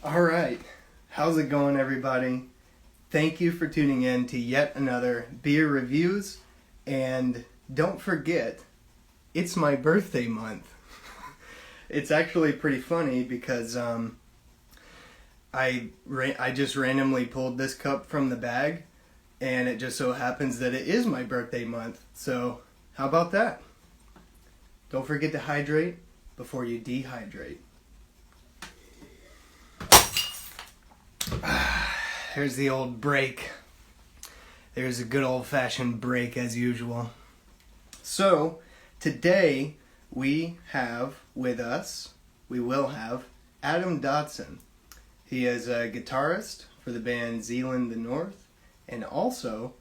All right. How's it going, everybody? Thank you for tuning in to yet another beer reviews. And don't forget, it's my birthday month. It's actually pretty funny because I just randomly pulled this cup from the bag, and it just so happens that it is my birthday month. So, how about that? Don't forget to hydrate before you dehydrate. There's the old break. There's a good old-fashioned break as usual. So, today we will have Adam Dodson. He is a guitarist for the band Zealand the North, and also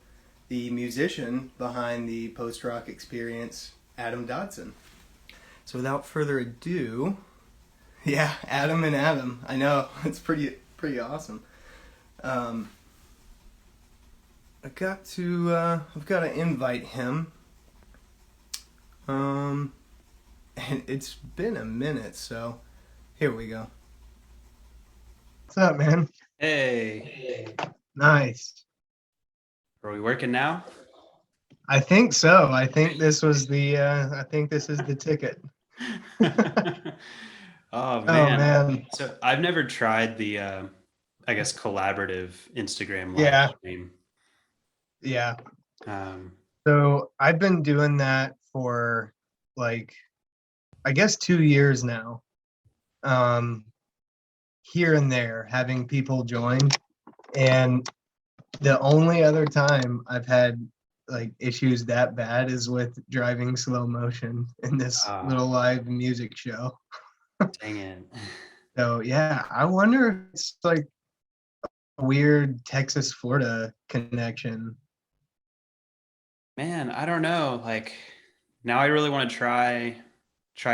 the musician behind the post-rock experience, Adam Dodson. So without further ado, yeah, Adam and Adam. I know, it's pretty awesome. I've got to invite him. And it's been a minute, so here we go. What's up, man? Hey, Nice. are we working now? I think so. I think this is the ticket. Oh Oh man. man. So I've never tried the I guess collaborative Instagram live Yeah, stream. yeah. Um, So I've been doing that for like I guess 2 years now. Um, Here and there, having people join, and the only other time I've had like issues that bad is with driving slow motion in this ah, little live music show. dang it. So yeah, I wonder if it's like a weird Texas Florida connection. Man, I don't know. Like now I really want to try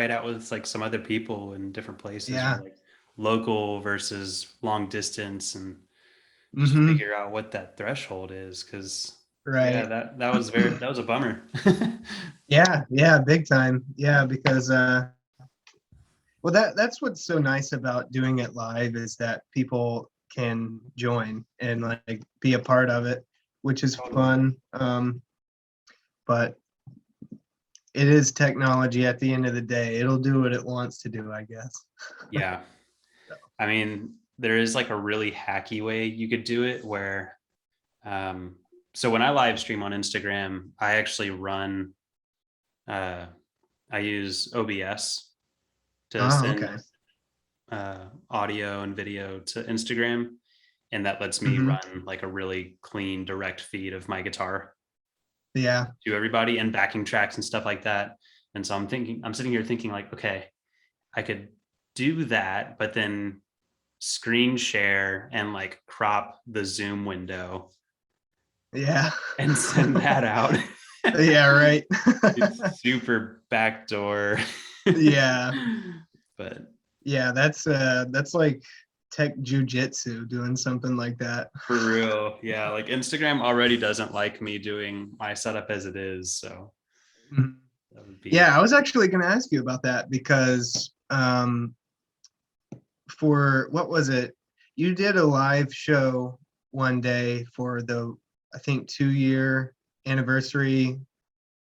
it out with like some other people in different places or Yeah. like local versus long distance and just Mm-hmm. figure out what that threshold is because yeah, Right. that was a bummer. Yeah, yeah, big time. Yeah, because well that's what's so nice about doing it live is that people can join and like be a part of it, which is Totally. fun. But it is technology at the end of the day. It'll do what it wants to do, I guess. Yeah. So, I mean, there is like a really hacky way you could do it where, um, so when I live stream on Instagram, I actually run, uh, I use OBS to oh, send okay. audio and video to Instagram. And that lets me Hmm. run like a really clean, direct feed of my guitar Yeah, to everybody and backing tracks and stuff like that. And so I'm sitting here thinking, like, okay, I could do that, but then screen share and like crop the Zoom window yeah, and send that out. yeah, right. It's super backdoor. Yeah, But yeah. That's like tech jujitsu doing something like that. for real, yeah, like Instagram already doesn't like me doing my setup as it is. So Mhm. that would be, Yeah, I was actually going to ask you about that because for what was it? You did a live show one day for the I think 2 year anniversary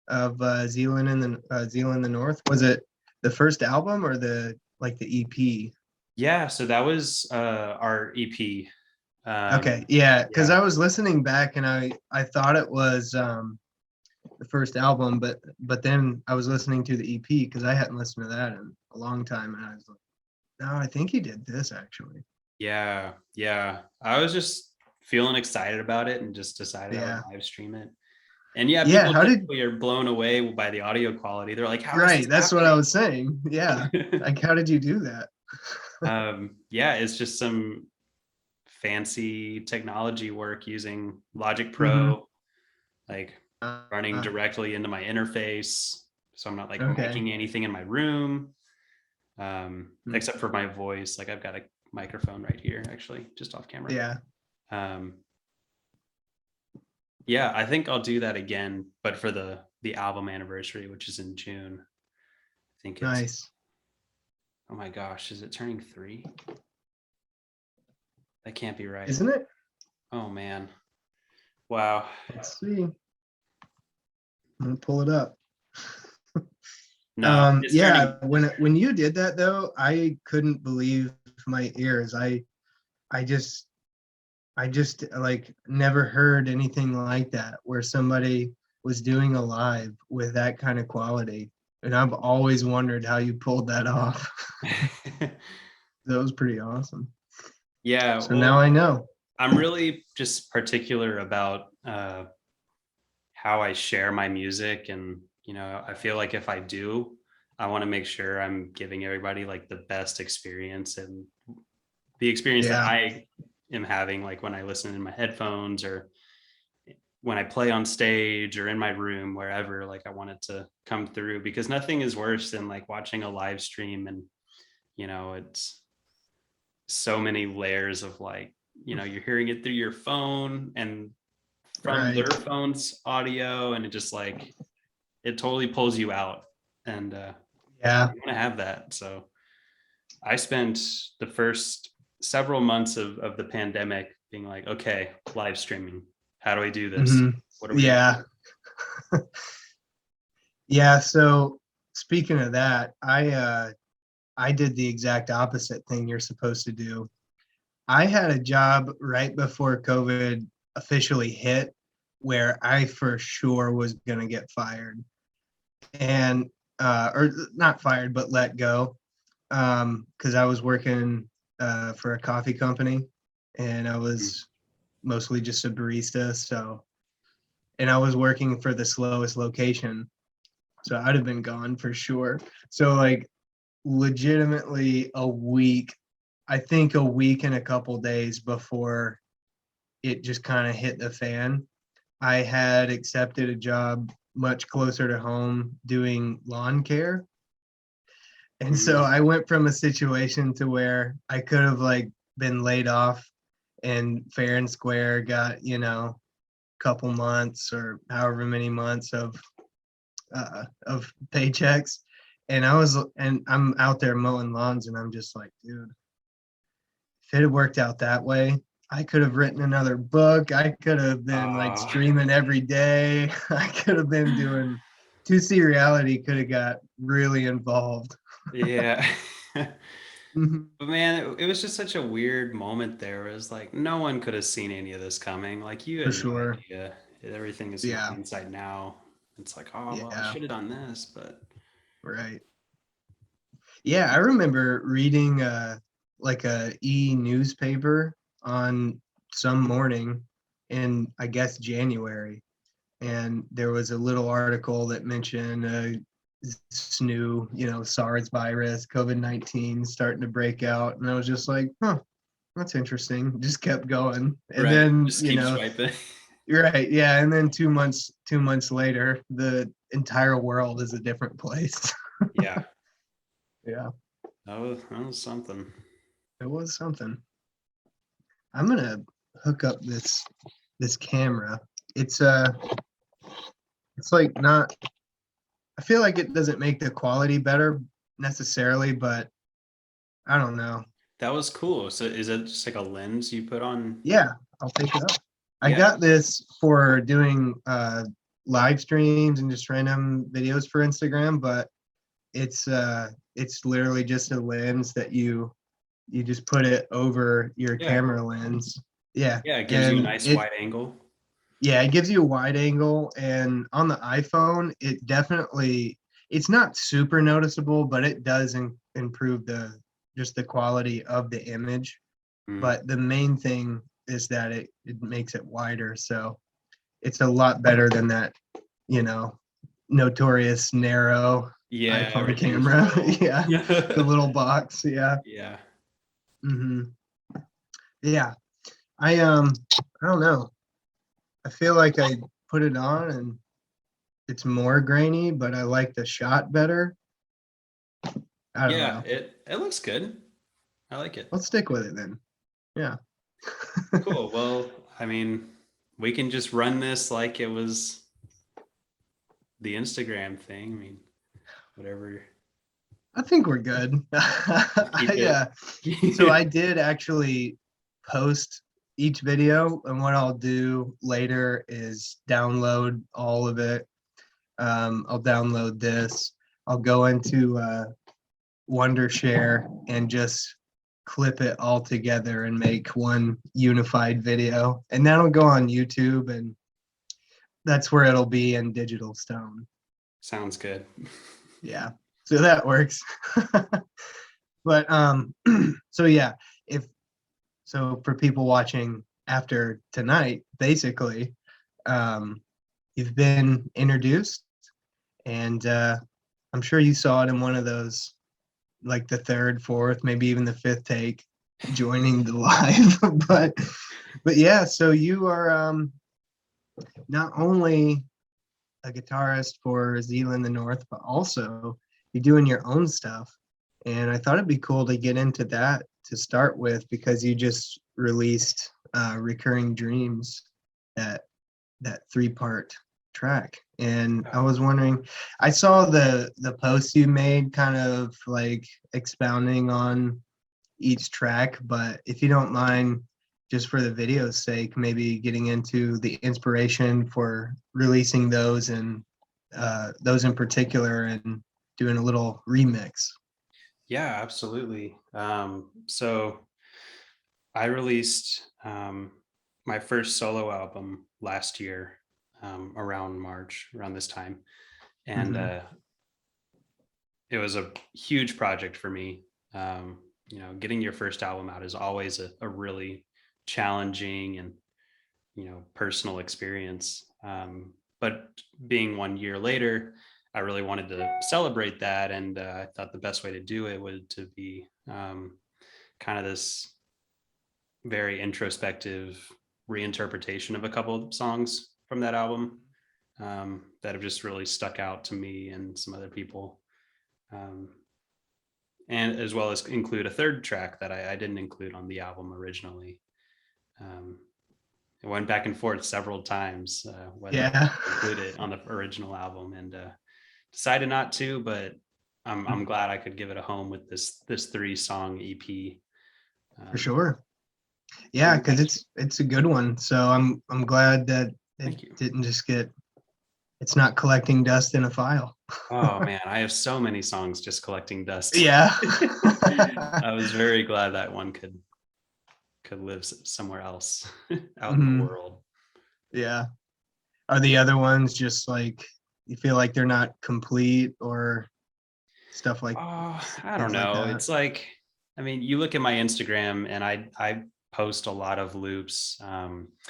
of Zealand the North. Was it the first album or the like the EP? yeah. So that was our EP. Okay, yeah, because Yeah. I was listening back and I thought it was the first album, but then I was listening to the EP because I hadn't listened to that in a long time, and I was like, no, I think he did this actually. Yeah, yeah. I was just feeling excited about it and just decided I would Yeah, live stream it. And yeah, yeah. people How did typically are blown away by the audio quality. They're like, "How is this right? That's what I happening?" was saying. Yeah, like how did you do that? Yeah, it's just some fancy technology work using Logic Mm-hmm. Pro, like running directly into my interface. So I'm not like Okay. miking anything in my room, Mm. except for my voice. Like I've got a microphone right here, actually, just off camera. Yeah. Um, yeah, I think I'll do that again, but for the album anniversary, which is in June. I think it's Nice. oh my gosh, is it turning 3? That can't be right. isn't it? Oh man. Wow. Let's see. I'm gonna pull it up. No, it's Yeah, turning. when you did that though, I couldn't believe my ears. I just I just like never heard anything like that where somebody was doing a live with that kind of quality. And I've always wondered how you pulled that off. That was pretty awesome. Yeah, So now well, I know. I'm really just particular about how I share my music. And, I feel like if I do, I want to make sure I'm giving everybody like the best experience and the experience that Yeah, I am having, like when I listen in my headphones or when I play on stage or in my room, wherever, like I want it to come through because nothing is worse than like watching a live stream and, it's so many layers of like, you're hearing it through your phone and from right. their phone's audio, and it just like it totally pulls you out. And Yeah. you want to have that. So I spent the first several months of the pandemic being like, okay, live streaming. How do I do this? Hmm. What are we gonna Yeah. do? Yeah. So speaking of that, I did the exact opposite thing you're supposed to do. I had a job right before COVID officially hit where I for sure was gonna get fired. And or not fired, but let go. Because I was working for a coffee company and I Mm. was mostly just a barista. So, and I was working for the slowest location. So I'd have been gone for sure. So, like, legitimately a week, I think a week and a couple days before it just kind of hit the fan, I had accepted a job much closer to home doing lawn care. And so Mm. I went from a situation to where I could have like been laid off and fair and square got, couple months or however many months of paychecks. And I'm out there mowing lawns and I'm just like, dude, if it had worked out that way, I could have written another book. I could have been like Uh, streaming every day. I could have been doing 2C reality could have got really involved. yeah. Mhm. But man, it was just such a weird moment there. It was like no one could have seen any of this coming. Like you For had no sure. idea. Everything is in Yeah. hindsight now. It's like, oh well, I Yeah. should have done this, but Right. Yeah, I remember reading like a e-newspaper on some morning in I guess January, and there was a little article that mentioned this new, SARS virus, COVID-19 starting to break out, and I was just like, huh, that's interesting. Just kept going, and right, then just keep swiping. you're right, yeah, and then 2 months later, the entire world is a different place. Yeah, Yeah, that was something. it was something. I'm gonna hook up this camera. It's it's like not. I feel like it doesn't make the quality better necessarily, but I don't know. That was cool. So is it just like a lens you put on? Yeah, I'll take it up. I Yeah, got this for doing live streams and just random videos for Instagram, but it's literally just a lens that you just put it over your yeah, camera lens. Yeah, yeah. It gives you a and nice wide angle. yeah, it gives you a wide angle, and on the iPhone, it's not super noticeable, but it does improve the just the quality of the image. Mm. But the main thing is that it makes it wider, so it's a lot better than that, you know, notorious narrow Yeah, iPhone everything's camera. little. Yeah, the little box. Yeah. Yeah, Yeah. I don't know. I feel like I put it on and it's more grainy, but I like the shot better. I don't yeah. know. It looks good. I like it. Let's stick with it then. Yeah. Cool. Well, I mean, we can just run this like it was the Instagram thing. I mean, whatever. I think we're good. Keep it. So I did actually post each video, and what I'll do later is download all of it. I'll download this. I'll go into Wondershare and just clip it all together and make one unified video. And that'll go on YouTube, and that's where it'll be in digital stone. Sounds good. Yeah. So that works. But so yeah, if so for people watching after tonight, basically, you've been introduced, and I'm sure you saw it in one of those, like the third, fourth, maybe even the fifth take, joining the live. but yeah, so you are not only a guitarist for Zealand the North, but also you're doing your own stuff. And I thought it'd be cool to get into that to start with, because you just released Recurring Dreams, that 3-part track. And I was wondering, I saw the post you made kind of like expounding on each track, but if you don't mind, just for the video's sake, maybe getting into the inspiration for releasing those, and those in particular, and doing a little remix. Yeah, absolutely. So I released my first solo album last year, around March, around this time. And it was a huge project for me. Getting your first album out is always a really challenging and, personal experience. But being 1 year later, I really wanted to celebrate that. And I thought the best way to do it would to be kind of this very introspective reinterpretation of a couple of songs from that album that have just really stuck out to me and some other people. And as well as include a third track that I didn't include on the album originally. It went back and forth several times whether to include it on the original album, and decided not to, but I'm glad I could give it a home with this 3-song EP. For sure. Yeah, because it's a good one. So I'm glad that it didn't just it's not collecting dust in a file. Oh man, I have so many songs just collecting dust. Yeah. I was very glad that one could live somewhere else out in the world. Yeah. Are the other ones just like, you feel like they're not complete or stuff like? I don't know. It's like, I mean, you look at my Instagram and I post a lot of loops.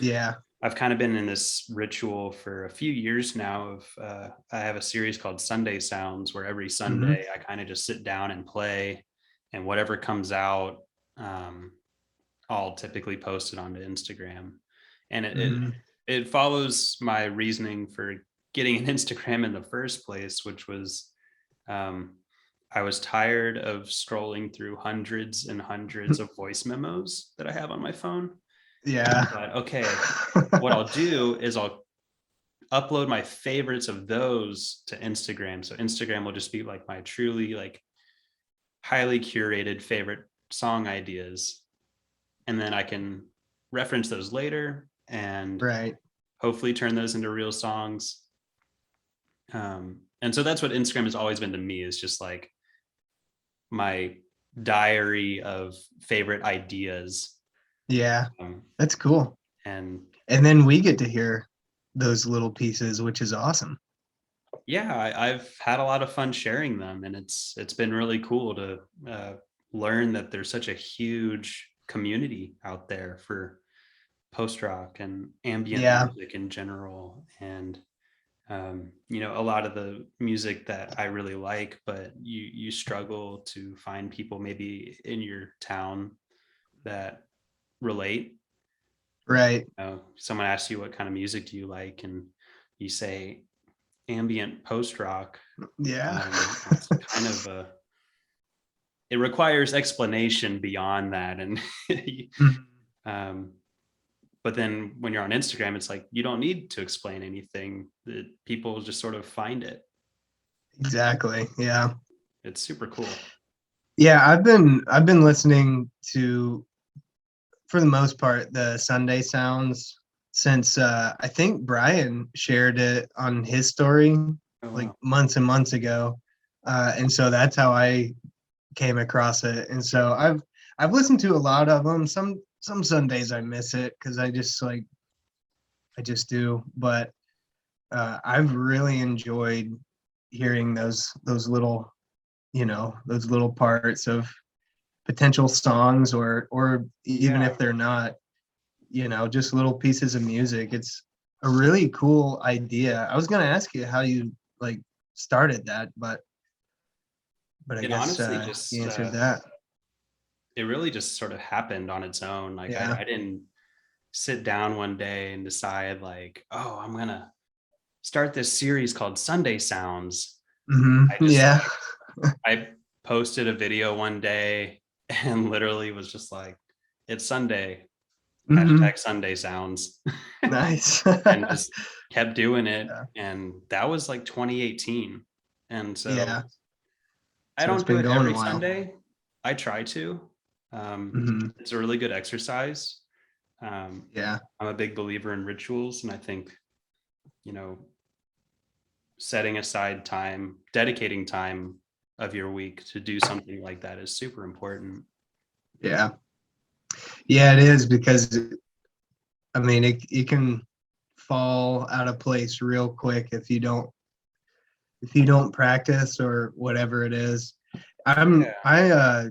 Yeah. I've kind of been in this ritual for a few years now of I have a series called Sunday Sounds, where every Sunday I kind of just sit down and play, and whatever comes out, I'll typically post it onto Instagram. And it follows my reasoning for getting an Instagram in the first place, which was I was tired of scrolling through hundreds and hundreds of voice memos that I have on my phone. Yeah. But okay, what I'll do is I'll upload my favorites of those to Instagram. So Instagram will just be like my truly like highly curated favorite song ideas. And then I can reference those later and hopefully turn those into real songs. And so that's what Instagram has always been to me, is just like my diary of favorite ideas. Yeah, that's cool. And then we get to hear those little pieces, which is awesome. Yeah, I've had a lot of fun sharing them, and it's been really cool to learn that there's such a huge community out there for post rock and ambient music in general. And a lot of the music that I really like, but you struggle to find people maybe in your town that relate. Right. Someone asks you what kind of music do you like, and you say ambient post rock. Yeah. It's kind of it requires explanation beyond that. And but then when you're on Instagram, it's like you don't need to explain anything, that people just sort of find it. Exactly. Yeah. It's super cool. Yeah, I've been listening to for the most part, the Sunday sounds, since I think Brian shared it on his story Oh, like wow. months and months ago. And so that's how I came across it. And so I've listened to a lot of them. Some Sundays I miss it because I just do. But I've really enjoyed hearing those little, those little parts of potential songs, or even Yeah. if they're not, just little pieces of music. It's a really cool idea. I was gonna ask you how you like started that, but I It guess honestly you just answered that. it really just sort of happened on its own. Like Yeah. I didn't sit down one day and decide like, oh, I'm gonna start this series called Sunday Sounds. I just Yeah. like I posted a video one day and literally was just like, it's Sunday, hmm hashtag Sunday Sounds, Nice. and just kept doing it. Yeah. And that was like 2018. And so Yeah. I So it's don't do been it going a every while. Sunday. I try to. hmm It's a really good exercise. Um, Yeah. I'm a big believer in rituals, and I think, you know, setting aside time, dedicating time of your week to do something like that is super important. Yeah. Yeah, it is because I mean it can fall out of place real quick if you don't practice or whatever it is. Yeah. I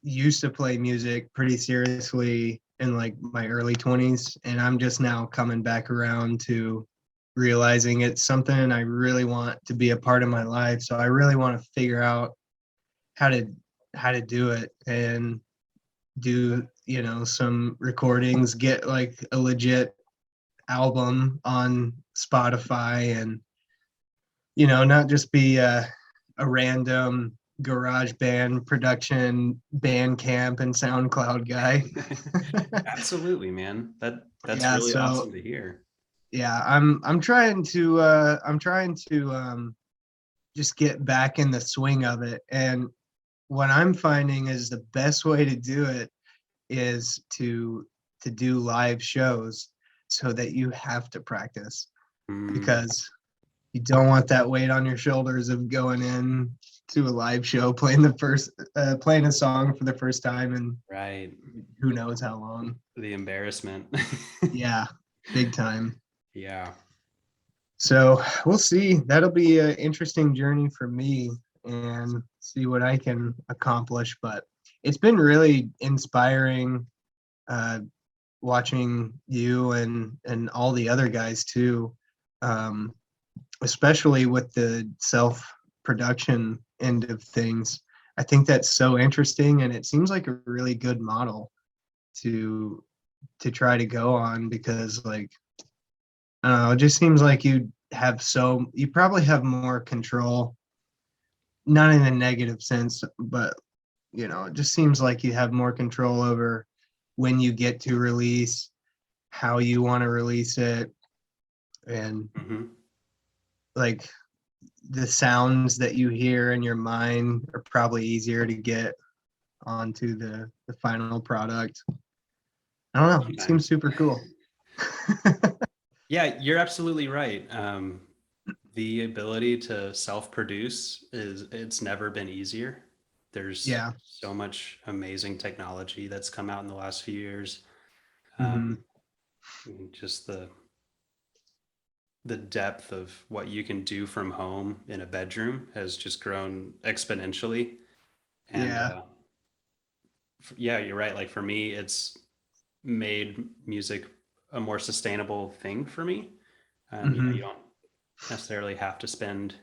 used to play music pretty seriously in like my early 20s, and I'm just now coming back around to realizing it's something I really want to be a part of my life. So I really want to figure out how to how to do it and do, some recordings, get like a legit album on Spotify, and not just be a random garage band production Bandcamp and SoundCloud guy. Absolutely, man. That's Yeah, really so awesome to hear. yeah, I'm trying to just get back in the swing of it. And what I'm finding is the best way to do it is to do live shows so that you have to practice, Mm, because you don't want that weight on your shoulders of going in to a live show playing a song for the first time and right. who knows how long. The embarrassment. Yeah, big time. Yeah. So we'll see. That'll be an interesting journey for me and see what I can accomplish. But it's been really inspiring uh, watching you and all the other guys too, um, especially with the self production end of things. I think that's so interesting, and it seems like a really good model to try to go on, because like I don't know, it just seems like you probably have more control, not in a negative sense, but it just seems like you have more control over when you get to release, how you want to release it, and Hmm. like the sounds that you hear in your mind are probably easier to get onto the final product. I don't know. It seems Sometimes. super cool. Yeah, you're absolutely right. The ability to self-produce it's never been easier. There's Yeah. so much amazing technology that's come out in the last few years. hmm Um, just the depth of what you can do from home in a bedroom has just grown exponentially. And Yeah. yeah, you're right. Like for me, it's made music a more sustainable thing for me. You hmm don't necessarily have to spend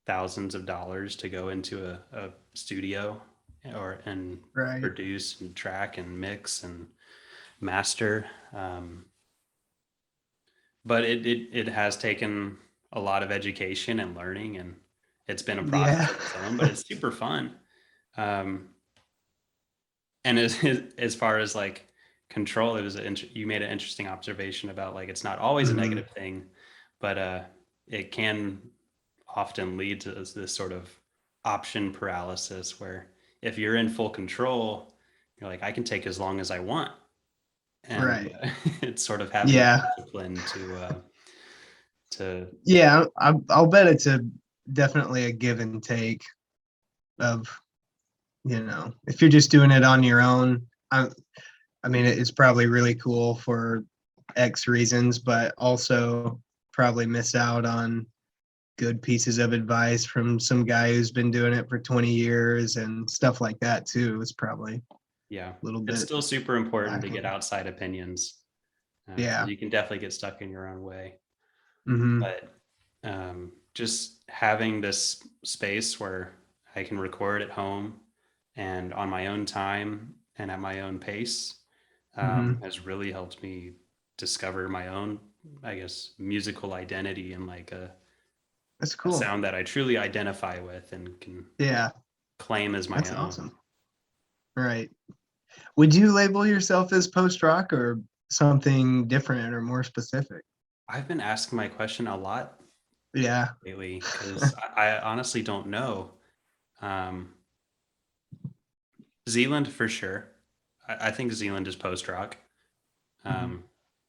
thousands of dollars to go into a studio or and Right. produce and track and mix and master. But it has taken a lot of education and learning, and it's been a Yeah. process of its own, but it's super fun. Um, and as far as like control, you made an interesting observation about like it's not always a hmm negative thing, but it can often lead to this sort of option paralysis where if you're in full control, you're like, I can take as long as I want. And Right. it's sort of having the Yeah. discipline to Yeah. I'll bet it's definitely a give and take of, if you're just doing it on your own. I mean, it's probably really cool for X reasons, but also probably miss out on good pieces of advice from some guy who's been doing it for 20 years and stuff like that too. Is probably a yeah, little it's bit still super important to get lacking. outside opinions, because Yeah. you can definitely get stuck in your own way. Hmm. But just having this space where I can record at home and on my own time and at my own pace Hmm. has really helped me discover my own, I guess, musical identity and like That's a cool. sound that I truly identify with and can Yeah. claim as my That's own. awesome. Right. Would you label yourself as post rock or something different or more specific? I've been asking my question a lot Yeah. lately because I honestly don't know. Um, Zealand for sure. I think Zealand is post rock, Mhm. um,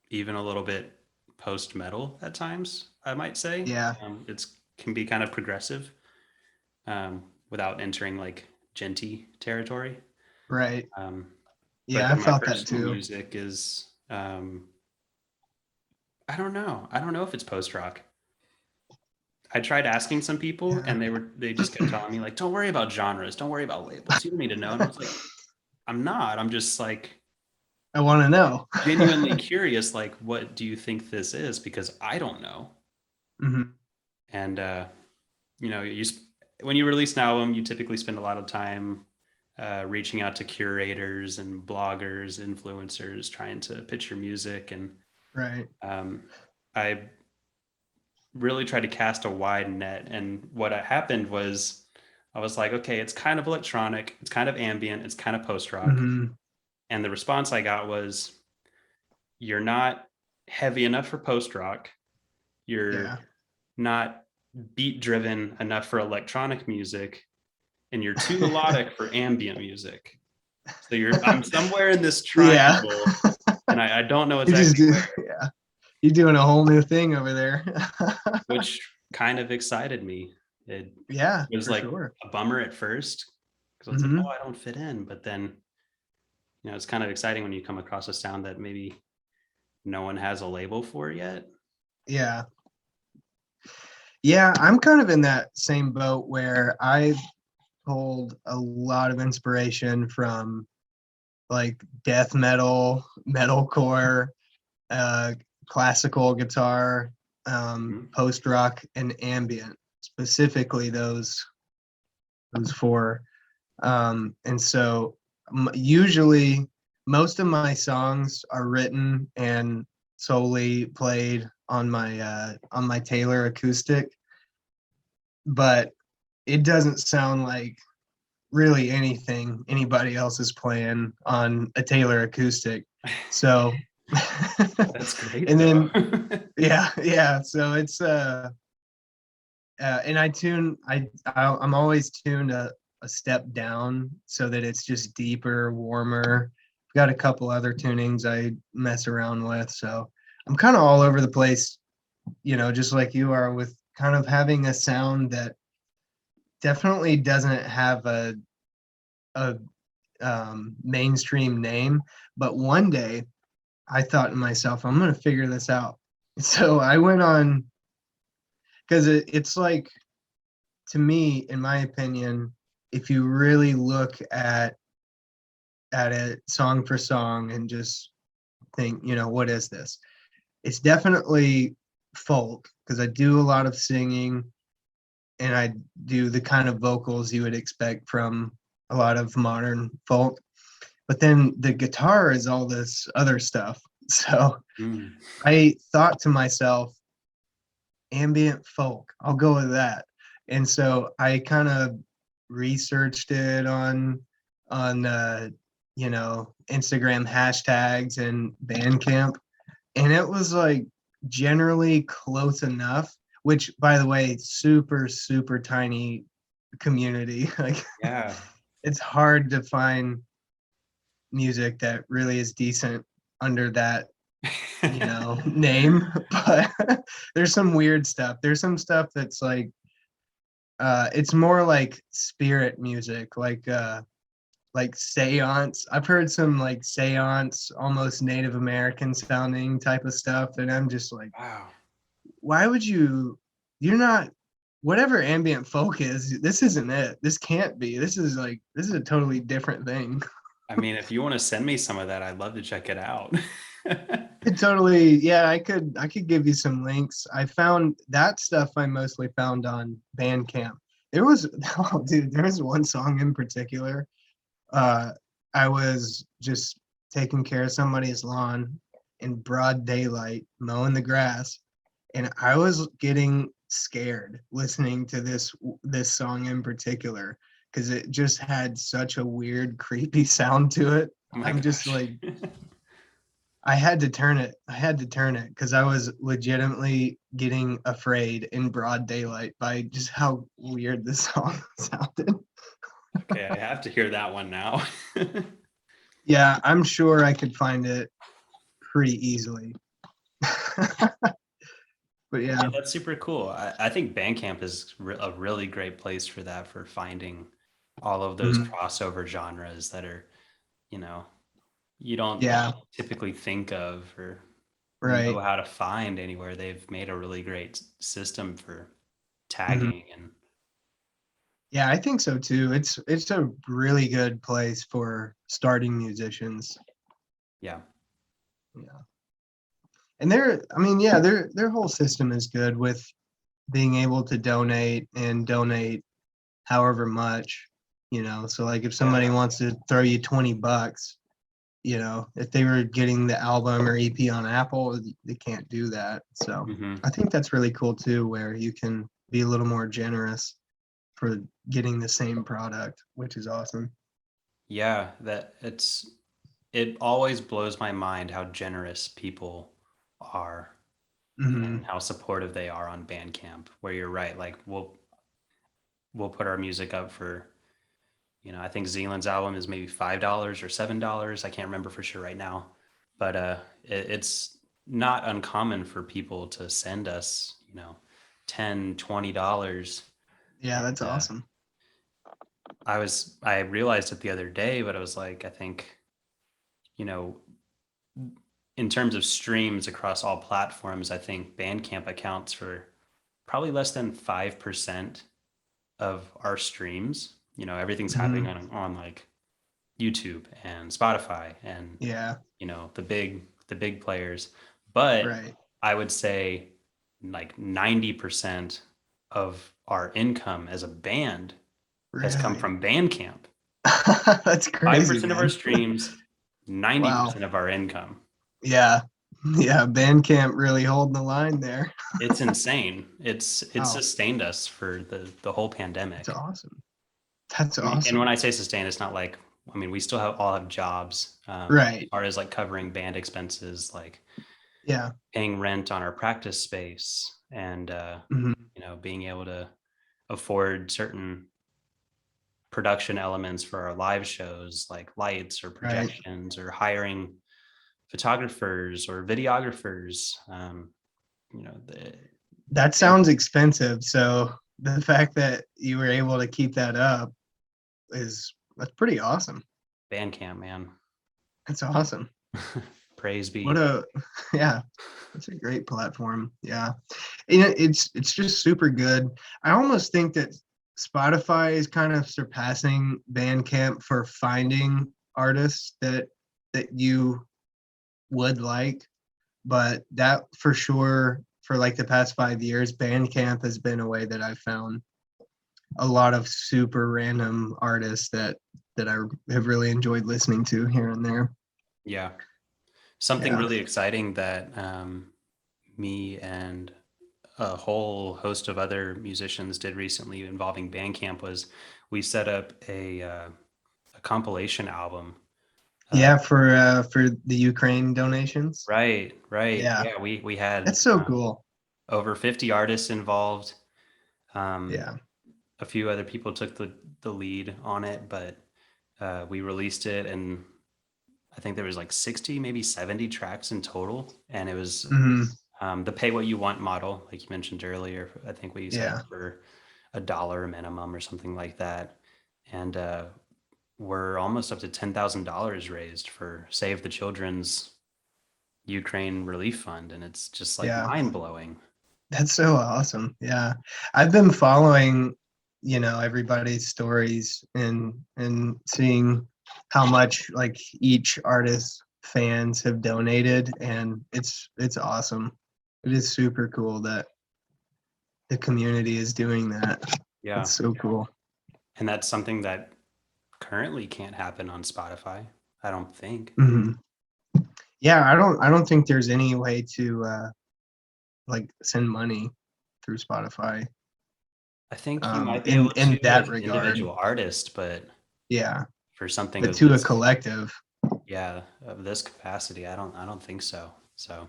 even a little bit post metal at times. I might say Yeah. it's can be kind of progressive without entering like genty territory. Right. Um, but Yeah, I then my felt that personal too. music is I don't know. I don't know if it's post rock. I tried asking some people Yeah. and they just kept telling me like, don't worry about genres, don't worry about labels. You don't need to know. And I was like, I'm not. I'm just like I want to know. genuinely curious, like, what do you think this is? Because I don't know. Hmm. And you know, when you release an album, you typically spend a lot of time reaching out to curators and bloggers, influencers, trying to pitch your music. And Right. um, I really tried to cast a wide net. And what happened was, I was like, okay, it's kind of electronic, it's kind of ambient, it's kind of post rock. Hmm. And the response I got was, you're not heavy enough for post rock. You're Yeah. not beat driven enough for electronic music, and you're too melodic for ambient music. So I'm somewhere in this Yeah. triangle, and I don't know You just exactly do. where, Yeah. You're doing a whole new thing over there. which kind of excited me. It Yeah, was for like sure. a bummer at first because I was like, oh, Hmm. I don't fit in. But then, it's kind of exciting when you come across a sound that maybe no one has a label for yet. Yeah. Yeah, I'm kind of in that same boat where I pulled a lot of inspiration from like death metal, metalcore, uh, classical guitar, Mhm. post rock, and ambient. Specifically, those four. And so usually, most of my songs are written and solely played on my Taylor acoustic, but it doesn't sound like really anything anybody else is playing on a Taylor acoustic. So, That's great and though. then yeah. So it's and I'm always tuned a step down so that it's just deeper, warmer. I've got a couple other tunings I mess around with, so I'm kind of all over the place, just like you are with kind of having a sound that definitely doesn't have a mainstream name. But one day I thought to myself, I'm going to figure this out. So I went on because it's like, to me, in my opinion, if you really look at it song for song and just think, what is this? It's definitely folk because I do a lot of singing and I do the kind of vocals you would expect from a lot of modern folk. But then the guitar is all this other stuff. So Mm. I thought to myself, ambient folk, I'll go with that. And so I kind of researched it on Instagram hashtags and Bandcamp, and it was like generally close enough. Which, by the way, super super tiny community. Like Yeah. it's hard to find music that really is decent under that, name. But there's some weird stuff. There's some stuff that's like it's more like spirit music, like seance. I've heard some like seance, almost Native American sounding type of stuff, and I'm just like, Wow. why would you're not whatever ambient folk is, this isn't it. This can't be. This is a totally different thing. I mean, if you want to send me some of that, I'd love to check it out. It totally, yeah, I could give you some links. I found that stuff I mostly found on Bandcamp. There was oh dude, there was one song in particular. Uh I was just taking care of somebody's lawn in broad daylight, mowing the grass, and I was getting scared listening to this song in particular because it just had such a weird, creepy sound to it. Oh my I'm just gosh. like, I had to turn it. I had to turn it because I was legitimately getting afraid in broad daylight by just how weird this song sounded. Okay, I have to hear that one now. Yeah, I'm sure I could find it pretty easily. But Yeah, yeah. that's super cool. I think Bandcamp is a really great place for that, for finding all of those Mhm. crossover genres that are, you know, you don't Yeah, typically think of or know right. how to find anywhere. They've made a really great system for Mhm. tagging and Yeah, I think so too. It's a really good place for starting musicians. yeah. Yeah. And I mean, yeah, their whole system is good with being able to donate however much, So like if somebody Yeah. wants to throw you $20, if they were getting the album or EP on Apple, they can't do that. So Hmm. I think that's really cool too, where you can be a little more generous for getting the same product, which is awesome. Yeah, it always blows my mind how generous people are and Hmm. how supportive they are on Bandcamp, where you're right, like we'll put our music up for, I think Zealand's album is maybe $5 or $7. I can't remember for sure right now, but it's not uncommon for people to send us, 10, $20. Yeah, that's And awesome. I realized it the other day, but I was like, I think, you know, in terms of streams across all platforms, I think Bandcamp accounts for probably less than 5% of our streams. Everything's happening Hmm. on like YouTube and Spotify and, Yeah, the big players. But right. I would say like 90% of our income as a band has come Really. from Bandcamp. That's crazy, 5% of our man. streams, Wow. 90% of our income. Yeah. Yeah, Bandcamp really holding the line there. It's insane. It's Wow. sustained us for the whole That's pandemic. awesome. That's I mean, and when awesome. I say sustained, it's not like, I mean, we still all have jobs. As Right. far as like covering band expenses, like Yeah. paying rent on our practice space and Hmm. being able to afford certain production elements for our live shows like lights or Right. projections or hiring photographers or videographers. The That sounds expensive. So the fact that you were able to keep that up that's pretty awesome. Bandcamp, man. That's awesome. Praise What be. a yeah, that's a great platform. Yeah. It's just super good. I almost think that Spotify is kind of surpassing Bandcamp for finding artists that you would like, but that for sure for like the past 5 years, Bandcamp has been a way that I've found a lot of super random artists that I have really enjoyed listening to here and there. Yeah. Something Yeah. really exciting that me and a whole host of other musicians did recently involving Bandcamp was we set up a compilation album. Uh, Yeah, for the Ukraine donations. right, right. Yeah. Yeah, we had That's so cool. over 50 artists involved. Um, Yeah. a few other people took the lead on it, but we released it and I think there was like 60, maybe 70 tracks in total. And it was Hmm. the pay what you want model, like you mentioned earlier. I think we signed Yeah. up for $1 minimum or something like that. And we're almost up to $10,000 raised for Save the Children's Ukraine Relief Fund. And it's just like Yeah. mind blowing. That's so awesome. Yeah. I've been following, everybody's stories and seeing how much like each artist fans have donated, and it's awesome. It is super cool that the community is doing that. Yeah. It's so cool. And that's something that currently can't happen on Spotify, I don't think. Hmm. Yeah, I don't think there's any way to like send money through Spotify I think you might be in able to that as an regard. individual artist, but Yeah, for something but of to a this, collective. yeah, of this capacity, I don't think so. So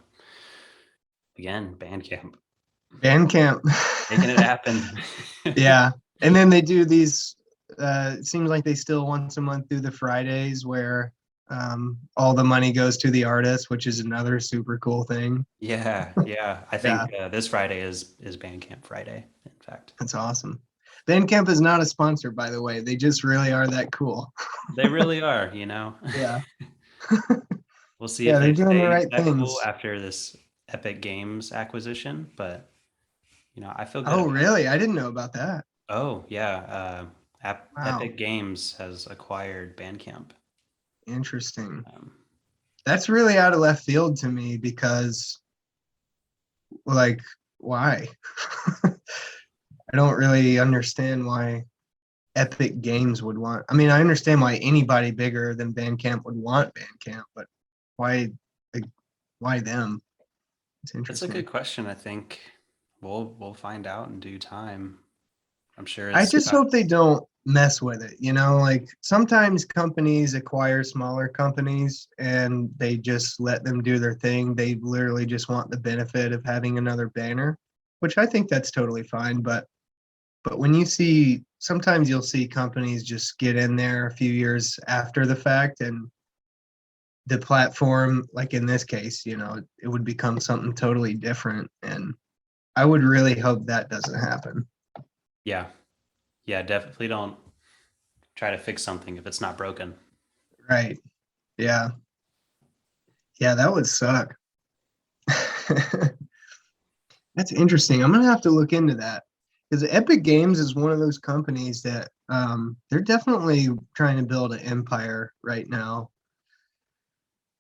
again, Bandcamp, Bandcamp. making it happen. Yeah. And then they do these, it seems like they still once a month do the Fridays where all the money goes to the artist, which is another super cool thing. Yeah, yeah. I Yeah, think this Friday is Bandcamp Friday, in fact. that's awesome. Bandcamp is not a sponsor, by the way. They just really are that cool. They really are, you know. Yeah. We'll see if Yeah, they're they doing the stay right that cool things. after this Epic Games acquisition, but I feel good Oh, about it. really? I didn't know about that. Oh, yeah. Wow. Epic Games has acquired Bandcamp. Interesting. Um, That's really out of left field to me because, like, why? I don't really understand why Epic Games would want. I mean, I understand why anybody bigger than Bandcamp would want Bandcamp, but why, like, why them? It's that's a good interesting. question. I think we'll find out in due time. I'm sure I it's just hope they don't mess with it. Like sometimes companies acquire smaller companies and they just let them do their thing. They literally just want the benefit of having another banner, which I think that's totally fine. But when you see, sometimes you'll see companies just get in there a few years after the fact, and the platform, like in this case, it would become something totally different. And I would really hope that doesn't happen. yeah, yeah, definitely don't try to fix something if it's not broken. Right. Yeah. Yeah, that would suck. That's interesting. I'm gonna have to look into that because Epic Games is one of those companies that they're definitely trying to build an empire right now.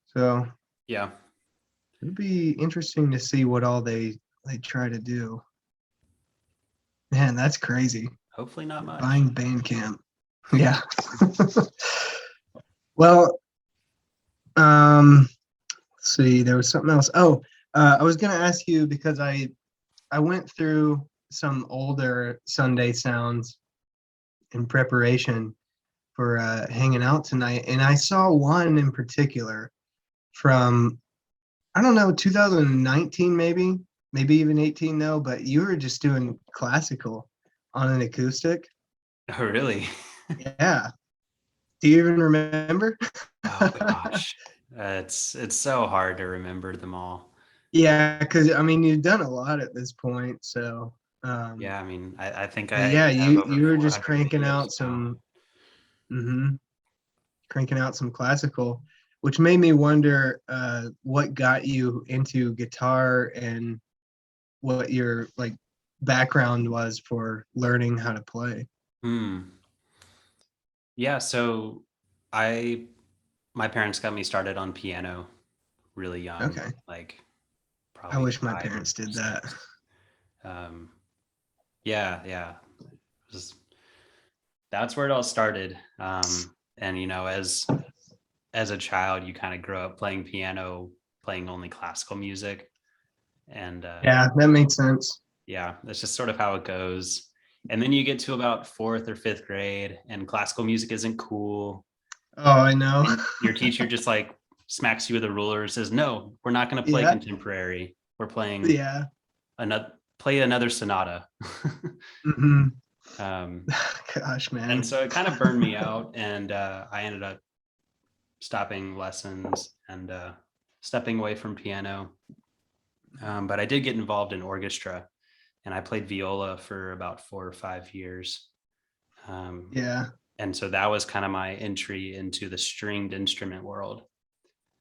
So Yeah, it'd be interesting to see what all they try to do. Man, that's crazy. hopefully not much. Buying Bandcamp. Yeah. Well, let's see. There was something else. Oh, I was gonna ask you because I went through some older Sunday sounds in preparation for hanging out tonight, and I saw one in particular from, I don't know, 2019 maybe even 18 though. But you were just doing classical on an acoustic. Oh, really? Yeah. Do you even remember? Oh gosh, it's so hard to remember them all. Yeah, because I mean you've done a lot at this point, so Yeah, I mean, I think but I yeah, have you over you were just 400 cranking videos out now. some. Mhm. Cranking out some classical, which made me wonder what got you into guitar and what your like background was for learning how to play. Hmm. Yeah, so I my parents got me started on piano really young, Okay. like I probably wish my 5 or parents did that. 6. Um, yeah, yeah. Just that's where it all started. And as a child, you kind of grow up playing piano, playing only classical music, and Yeah, that makes sense. yeah, that's just sort of how it goes. And then you get to about fourth or fifth grade, and classical music isn't cool, Oh, I know. and your teacher just like smacks you with a ruler and says, "No, we're not going to play Yeah, contemporary. We're playing yeah. another sonata." Hmm. um, Gosh, and man. so it kind of burned me out, and I ended up stopping lessons and stepping away from piano. But I did get involved in orchestra, and I played viola for about 4 or 5 years. Yeah. And so that was kind of my entry into the stringed instrument world.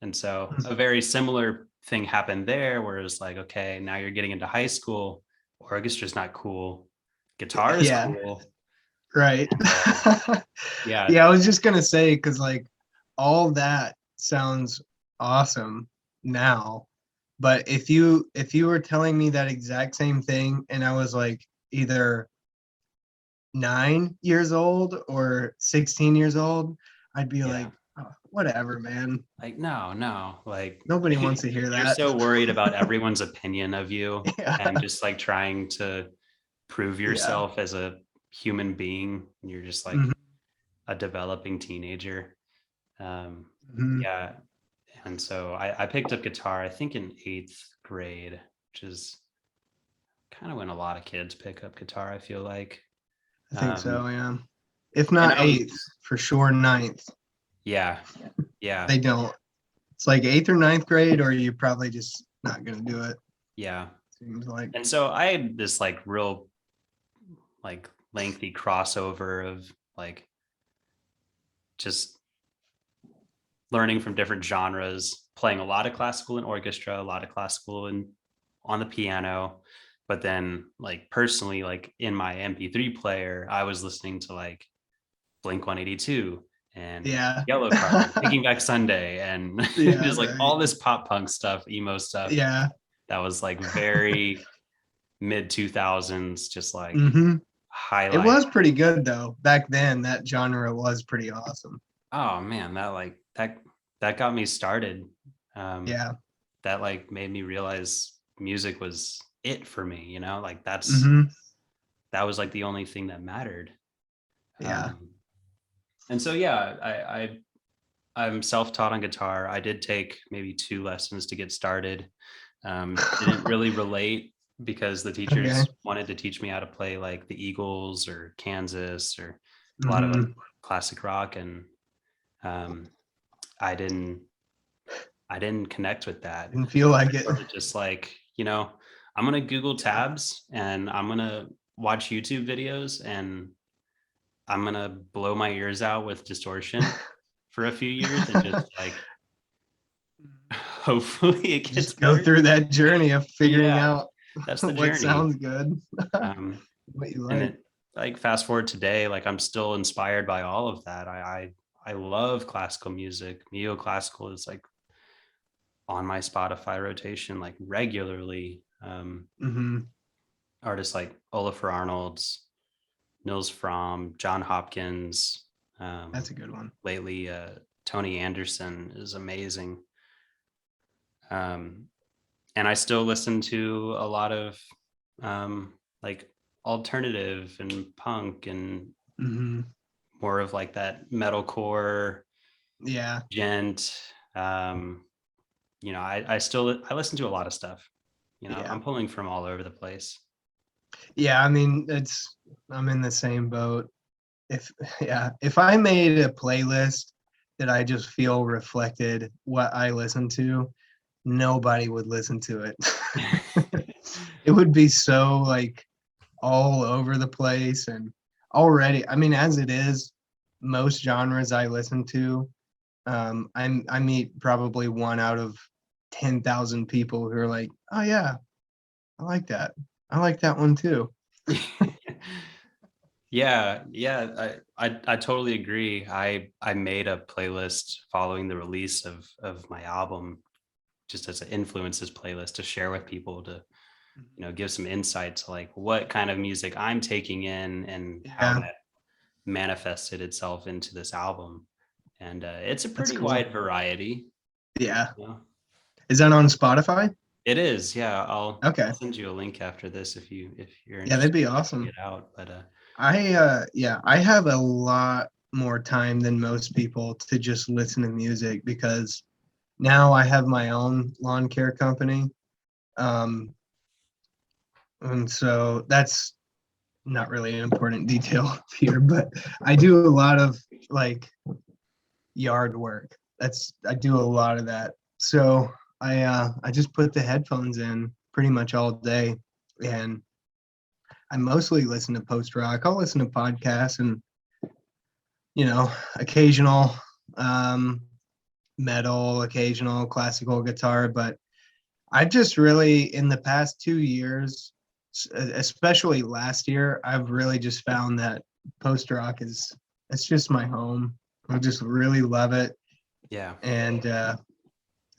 And so a very similar thing happened there, where it was like, okay, now you're getting into high school, orchestra's not cool, guitar is Yeah. cool. Right. Yeah. Yeah, I was just gonna say, because like all that sounds awesome now, but if you were telling me that exact same thing and I was like either 9 years old or 16 years old, I'd be Yeah. like, "Oh, whatever, man. Like, no, like Nobody wants to hear you're that." so worried about everyone's opinion of you and Yeah. just like trying to prove Yeah. yourself as a human being. And you're just like Mhm. a developing teenager. Um, Mhm. yeah. And so I picked up guitar, I think in 8th grade, which is kind of when a lot of kids pick up guitar, I feel like. I think so, Um, yeah. If and not I was, eighth, for sure ninth. yeah, yeah, They don't. It's like eighth or ninth grade, or you're probably just not gonna do it. yeah. Seems like. And so I had this like real like lengthy crossover of like just learning from different genres, playing a lot of classical and orchestra, a lot of classical and on the piano. But then like personally, like in my MP3 player, I was listening to like Blink 182 and Yeah. Yellow Card, Taking Back Sunday, and Yeah, just like right. all this pop punk stuff, emo stuff Yeah. that was like very mid 2000s, just like Hmm. It highlight. was pretty good though. Back then, that genre was pretty awesome. Oh man, that got me started. Um, Yeah. that like made me realize music was it for me, like Hmm. that was like the only thing that mattered. Yeah. Um, and so yeah, I'm self-taught on guitar. I did take maybe 2 lessons to get started. Didn't really relate because the Okay. teachers wanted to teach me how to play like the Eagles or Kansas or a lot of like Hmm. classic rock, and um, I didn't I didn't connect with that. Didn't feel I like it. sort of just like, I'm gonna Google Yeah. tabs and I'm gonna watch YouTube videos and I'm gonna blow my ears out with distortion for a few years and just like hopefully it gets Just go better. through that journey of figuring Yeah, out that's the what journey. sounds good, Um, what you and like. it like fast forward today, like I'm still inspired by all of that. I love classical music. Neoclassical is like on my Spotify rotation like regularly. Hmm. Artists like Olafur Arnolds, Nils Fromm, John Hopkins. That's a good one. Lately, Tony Anderson is amazing. Um, and I still listen to a lot of like alternative and punk and Hmm. more of like that metalcore Yeah. gent. Um, I listen to a lot of stuff. Yeah. I'm pulling from all over the place. Yeah. I mean, I'm in the same boat. If, yeah, if I made a playlist that I just feel reflected what I listen to, nobody would listen to it. It would be so like all over the place. And already, I mean, as it is, most genres I listen to, I meet probably one out of 10,000 people who are like, oh yeah, I like that. I like that one too. Yeah, I totally agree. I made a playlist following the release of my album, just as an influences playlist to share with people to give some insight to like what kind of music I'm taking in and how Yeah, that manifested itself into this album. And it's a that's pretty cool. wide variety. Yeah. You know? Is that on Spotify? It is, yeah. I'll Okay. send you a link after this if you're Yeah, that'd interested be in checking awesome. it out. But Yeah, I have a lot more time than most people to just listen to music because now I have my own lawn care company. Um, and so that's not really an important detail here, but I do a lot of like yard work. I do a lot of that. So I just put the headphones in pretty much all day, and I mostly listen to post rock. I'll listen to podcasts and occasional um, metal, occasional classical guitar, but I've just really in the past 2 years, especially last year, I've really just found that post rock is it's just my home. I just really love it, Yeah. and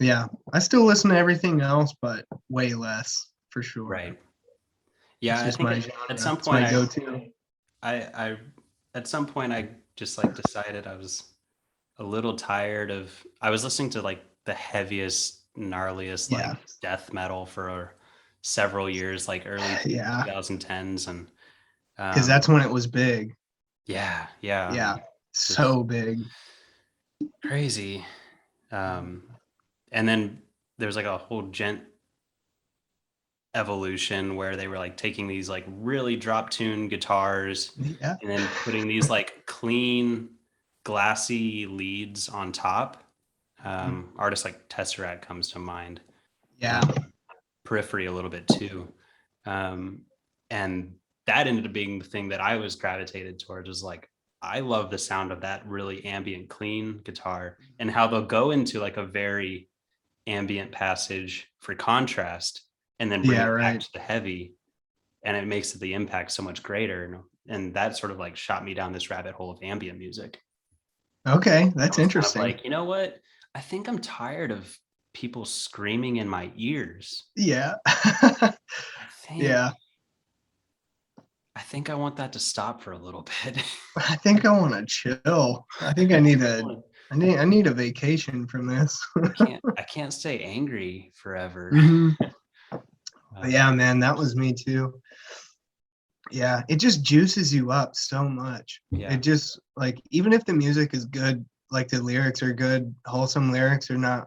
yeah, I still listen to everything else, but way less for sure. Right. It's Yeah, I just think my at genre. some It's my point go-to. I at some point I just like decided I was a little tired of I was listening to like the heaviest, gnarliest Yeah, like death metal for several years, like early yeah, 2010s, and because that's when it was big. yeah, yeah, Yeah, just so big. crazy. Um, and then there's like a whole gent evolution where they were like taking these like really drop tune guitars Yeah. and then putting these like clean glassy leads on top. Artists like Tesseract comes to mind. Yeah. um, Periphery a little bit too. um, and that ended up being the thing that I was gravitated towards, was like I love the sound of that really ambient clean guitar, and how they'll go into like a very ambient passage for contrast and then bring Yeah, it back right. to the heavy, and it makes the impact so much greater. And that sort of like shot me down this rabbit hole of ambient music. Okay, I that's was kind of interesting. like, you know what, I think I'm tired of people screaming in my ears. Yeah. i think Yeah. I think I want that to stop for a little bit. I think I want to chill. I think I I need think I a want to, I need a vacation from this. I can't stay angry forever. hmm um, Yeah, man, that was me too. Yeah, it just juices you up so much. It yeah, just like even if the music is good, like the lyrics are good, wholesome lyrics are not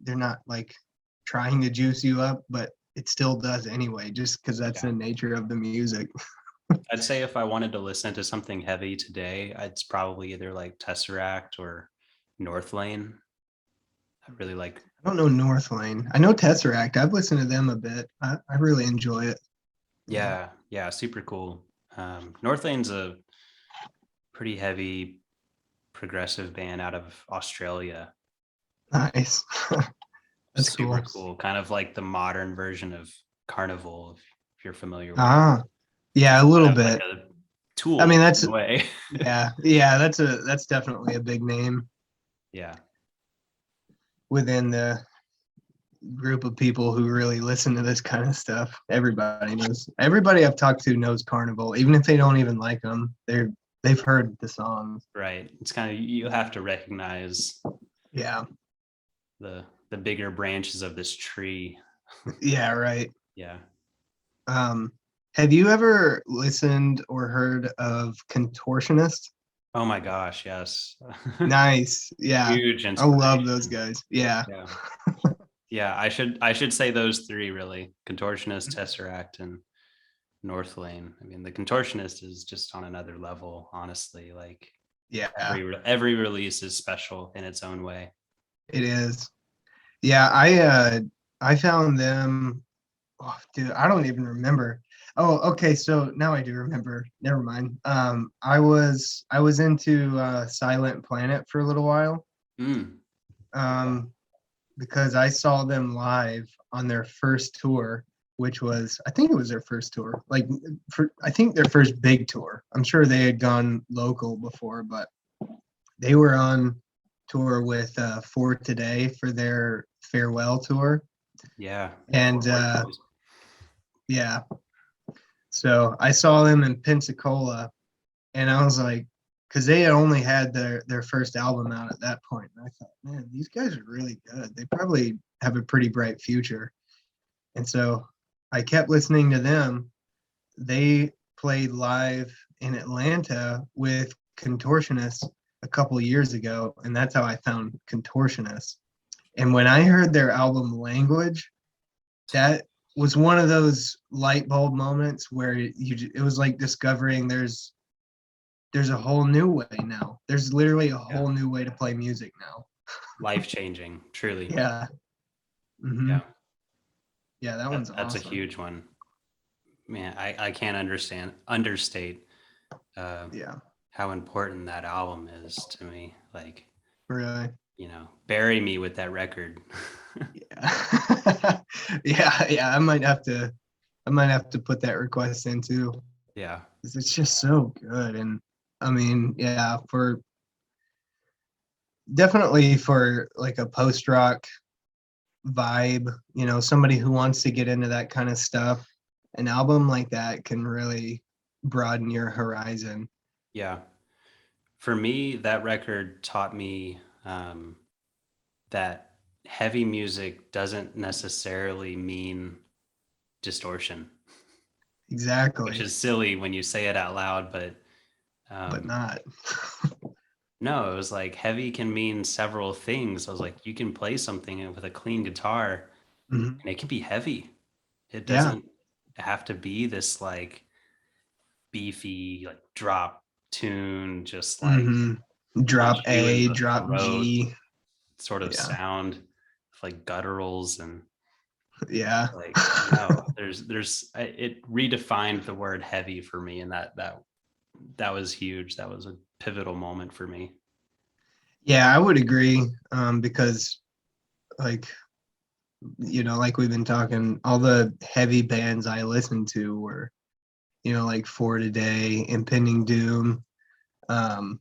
they're not like trying to juice you up, but it still does anyway, just because that's yeah. the nature of the music. I'd say if I wanted to listen to something heavy today, it's probably either like Tesseract or North Lane. I really like. I don't know North Lane. I know Tesseract. I've listened to them a bit. I really enjoy it. Yeah. Yeah, yeah, super cool. North Lane's a pretty heavy progressive band out of Australia. Nice. That's Super cool. cool, kind of like the modern version of Carnival, if you're familiar with. Ah, yeah, a Kind little of like bit. a I Tool mean, in that's a way. yeah, that's definitely a big name Yeah, within the group of people who really listen to this kind of stuff. Everybody knows. Everybody I've talked to knows Carnival, even if they don't even like them. They've heard the songs. right. It's kind of, you have to recognize Yeah, the bigger branches of this tree. yeah, right. Yeah. Um, have you ever listened or heard of Contortionist? Oh my gosh, yes. Nice. Yeah, Huge I love those inspiration. guys. Yeah, Yeah. Yeah, I should say those three really: Contortionist, Tesseract, and North Lane. I mean, the Contortionist is just on another level, honestly. Like yeah, every release is special in its own way. it is. Yeah, I found them. Oh, dude, I don't even remember. Oh, okay. So now I do remember. Never mind. I was into Silent Planet for a little while. Mm, Because I saw them live on their first tour, which was I think it was their first tour. Like I think their first big tour. I'm sure they had gone local before, but they were on tour with For Today for their farewell tour. yeah. And yeah, so I saw them in Pensacola, and I was like, because they had only had their first album out at that point, and I thought, man, these guys are really good. They probably have a pretty bright future. And so I kept listening to them. They played live in Atlanta with Contortionists a couple years ago, and that's how I found Contortionists. And when I heard their album Language, that was one of those light bulb moments where it was like discovering there's a whole new way now. There's literally a whole new way to play music now. Life changing, truly. Yeah. Hmm. Yeah. Yeah, that one's That's a awesome. huge one. Man, I can't understate uh, Yeah, how important that album is to me. Like, really. bury me with that record. Yeah. Yeah, I might have to put that request in too. Yeah. 'Cause it's just so good. And I mean, yeah, for definitely for like a post rock vibe, somebody who wants to get into that kind of stuff, an album like that can really broaden your horizon. Yeah. For me, that record taught me that heavy music doesn't necessarily mean distortion, which Exactly. is silly when you say it out loud, but But um, not. no, it was like heavy can mean several things. I was like, you can play something with a clean guitar Mhm. and it can be heavy. It Yeah. doesn't have to be this like beefy, like drop tune, just like Hmm. Drop punch you in A, the drop throat G. sort of Yeah. sound, with like gutturals and Yeah. like no, it redefined the word heavy for me, and that was huge. That was a pivotal moment for me. Yeah, I would agree. Because like, like we've been talking, all the heavy bands I listened to were, like For Today, Impending Doom, um,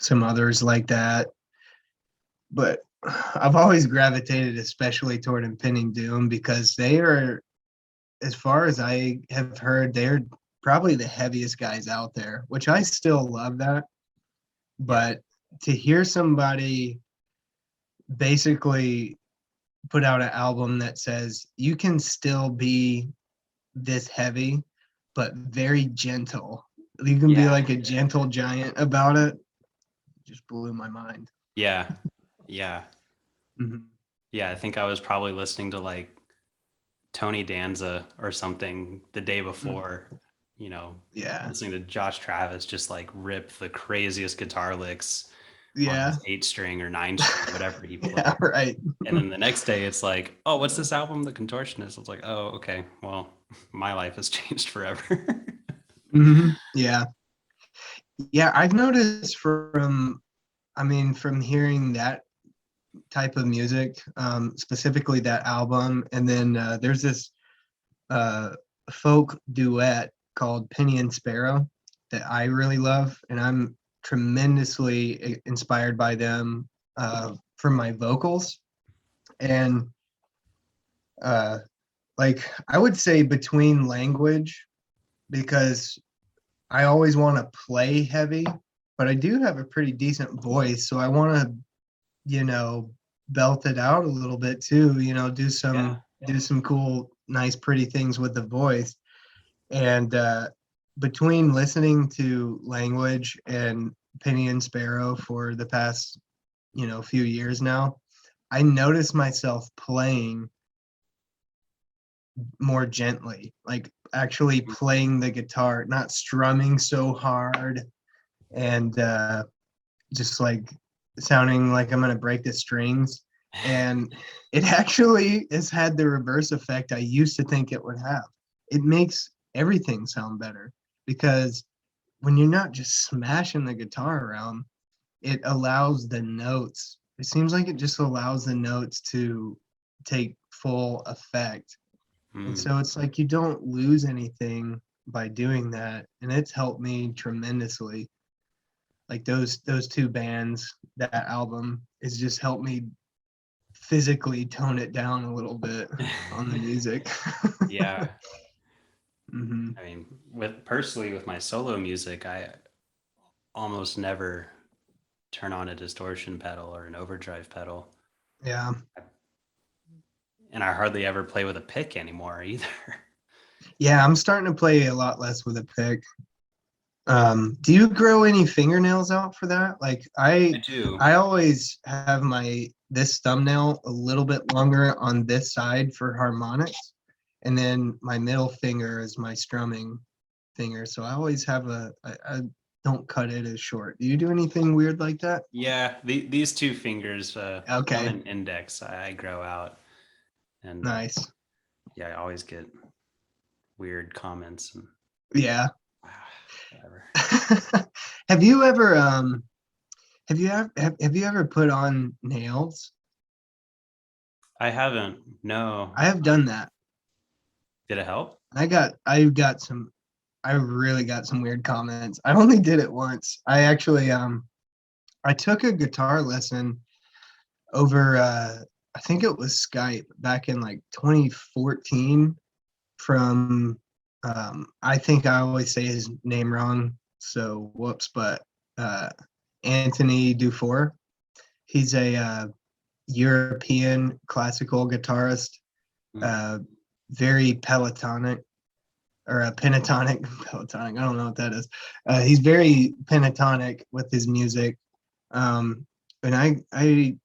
some others like that. But I've always gravitated especially toward Impending Doom because they are, as far as I have heard, they're probably the heaviest guys out there, which I still love that. Yeah, But to hear somebody basically put out an album that says you can still be this heavy, but very gentle. You can be yeah, like a gentle giant about it. Just blew my mind. yeah, yeah, Mhm. yeah. I think I was probably listening to like Tony Danza or something the day Mm. before, you know, Yeah. listening to Josh Travis just like rip the craziest guitar licks on Yeah. his 8 string or 9 string, whatever he Yeah. played. Right. And then the next day it's like, oh, what's this album, The Contortionist? It's like, oh, okay. Well, my life has changed forever. Hmm. Yeah. Yeah. I've noticed from hearing that type of music, specifically that album, and then there's this uh, folk duet called Penny and Sparrow that I really love, and I'm tremendously inspired by them for my vocals. And uh, like I would say between language, because I always want to play heavy, but I do have a pretty decent voice, so I want to, you know, belt it out a little bit too, do Yeah. some cool, nice, pretty things with the voice. And between listening to Language and Penny and Sparrow for the past, few years now, I notice myself playing more gently, like actually playing the guitar, not strumming so hard and just like sounding like I'm gonna break the strings. And it actually has had the reverse effect I used to think it would have. It makes everything sound better because when you're not just smashing the guitar around, it allows the notes. It seems like it just allows the notes to take full effect. And Mm. so it's like you don't lose anything by doing that. And it's helped me tremendously. Like those two bands, that album has just helped me physically tone it down a little bit on the music. Yeah. Hmm. I mean, with my solo music, I almost never turn on a distortion pedal or an overdrive pedal. Yeah. And I hardly ever play with a pick anymore either. Yeah, I'm starting to play a lot less with a pick. Do you grow any fingernails out for that? Like I do. I always have my this thumbnail a little bit longer on this side for harmonics, and then my middle finger is my strumming. finger, so I always have I don't cut it as short. Do you do anything weird like that? Yeah, these two fingers, thumb Okay, and index, I grow out, and nice. yeah, I always get weird comments and Yeah. whatever. Have you ever have you ever put on nails? I haven't. No. I have done that. Did it help? I really got some weird comments. I only did it once. I took a guitar lesson over I think it was Skype back in like 2014 from I think I always say his name wrong, so whoops, but uh Anthony Dufour. He's a European classical guitarist, Mm. uh very pelotonic or a pentatonic pelotonic. I don't know what that is. He's very pentatonic with his music. And I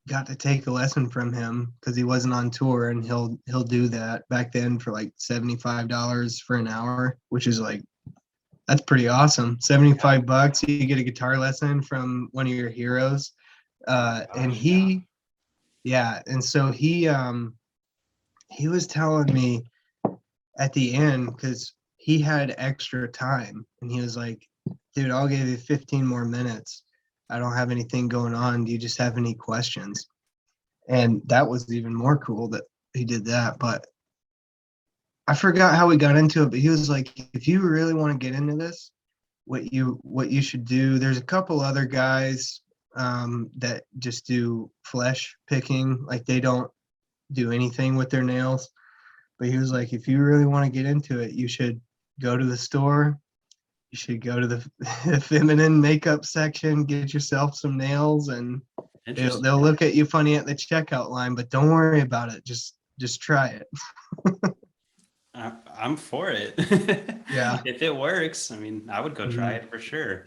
got to take a lesson from him because he wasn't on tour, and he'll do that back then for like $75 for an hour, which is like that's pretty awesome. Yeah. $75, you get a guitar lesson from one of your heroes. Oh my And gosh. he yeah, and so he was telling me at the end because he had extra time, and he was like, dude, I'll give you 15 more minutes. I don't have anything going on. Do you just have any questions? And that was even more cool that he did that. But I forgot how we got into it, but he was like, if you really want to get into this, what you should do, there's a couple other guys that just do flesh picking, like they don't do anything with their nails. But he was like, if you really want to get into it, you should go to the store. You should go to the feminine makeup section, get yourself some nails, and Interesting. they'll look at you funny at the checkout line, but don't worry about it. Just try it. I'm for it. Yeah. If it works, I mean, I would go try Mhm. it for sure.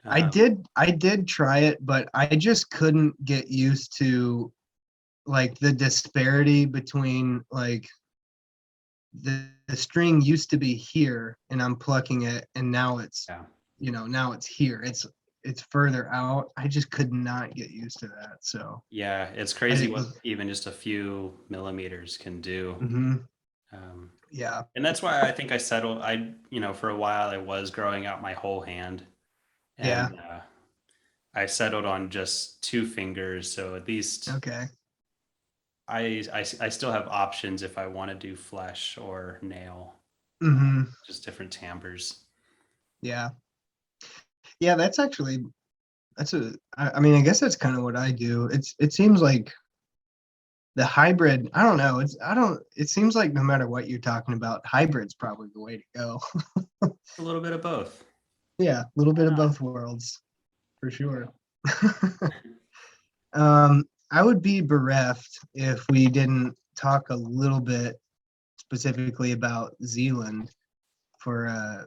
Um, I did try it, but I just couldn't get used to like the disparity between like the string used to be here and I'm plucking it, and now it's yeah. now it's here. It's further out. I just could not get used to that. So Yeah, it's I crazy what didn't. even just a few millimeters can do. Hmm. Um, Yeah. and that's why I think I settled. For a while, I was growing out my whole hand, Yeah. and I settled on just two fingers. So at least Okay. I still have options if I want to do flesh or nail, Hmm. just different timbres. Yeah. Yeah. That's actually I mean, I guess that's kind of what I do. It seems like the hybrid. I don't know. I don't. It seems like no matter what you're talking about, hybrid's probably the way to go. A little bit of both. Yeah, a little Why bit of not? both worlds for sure. I would be bereft if we didn't talk a little bit specifically about Zealand for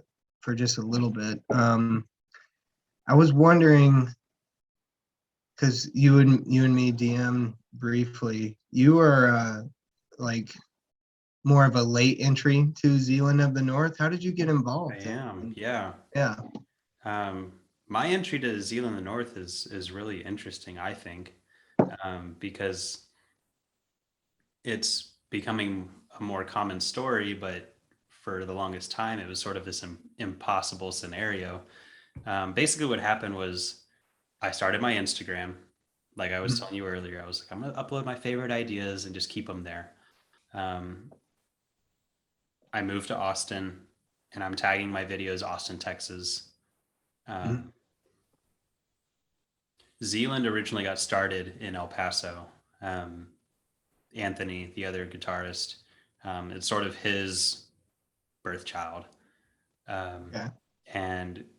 just a little bit. I was wondering because you and me DM briefly. You are like more of a late entry to Zealand of the North. How did you get I involved? am, yeah. Yeah. My entry to Zealand the North is really interesting, I think, because it's becoming a more common story, but for the longest time, it was sort of this impossible scenario. Basically, what happened was I started my Instagram, like I was Mhm. telling you earlier. I was like, I'm gonna upload my favorite ideas and just keep them there. Um, I moved to Austin, and I'm tagging my videos Austin, Texas. Mhm. Um, Zealand originally got started in El Paso. Um, Anthony, the other guitarist, it's sort of his birth child. Um, Okay. and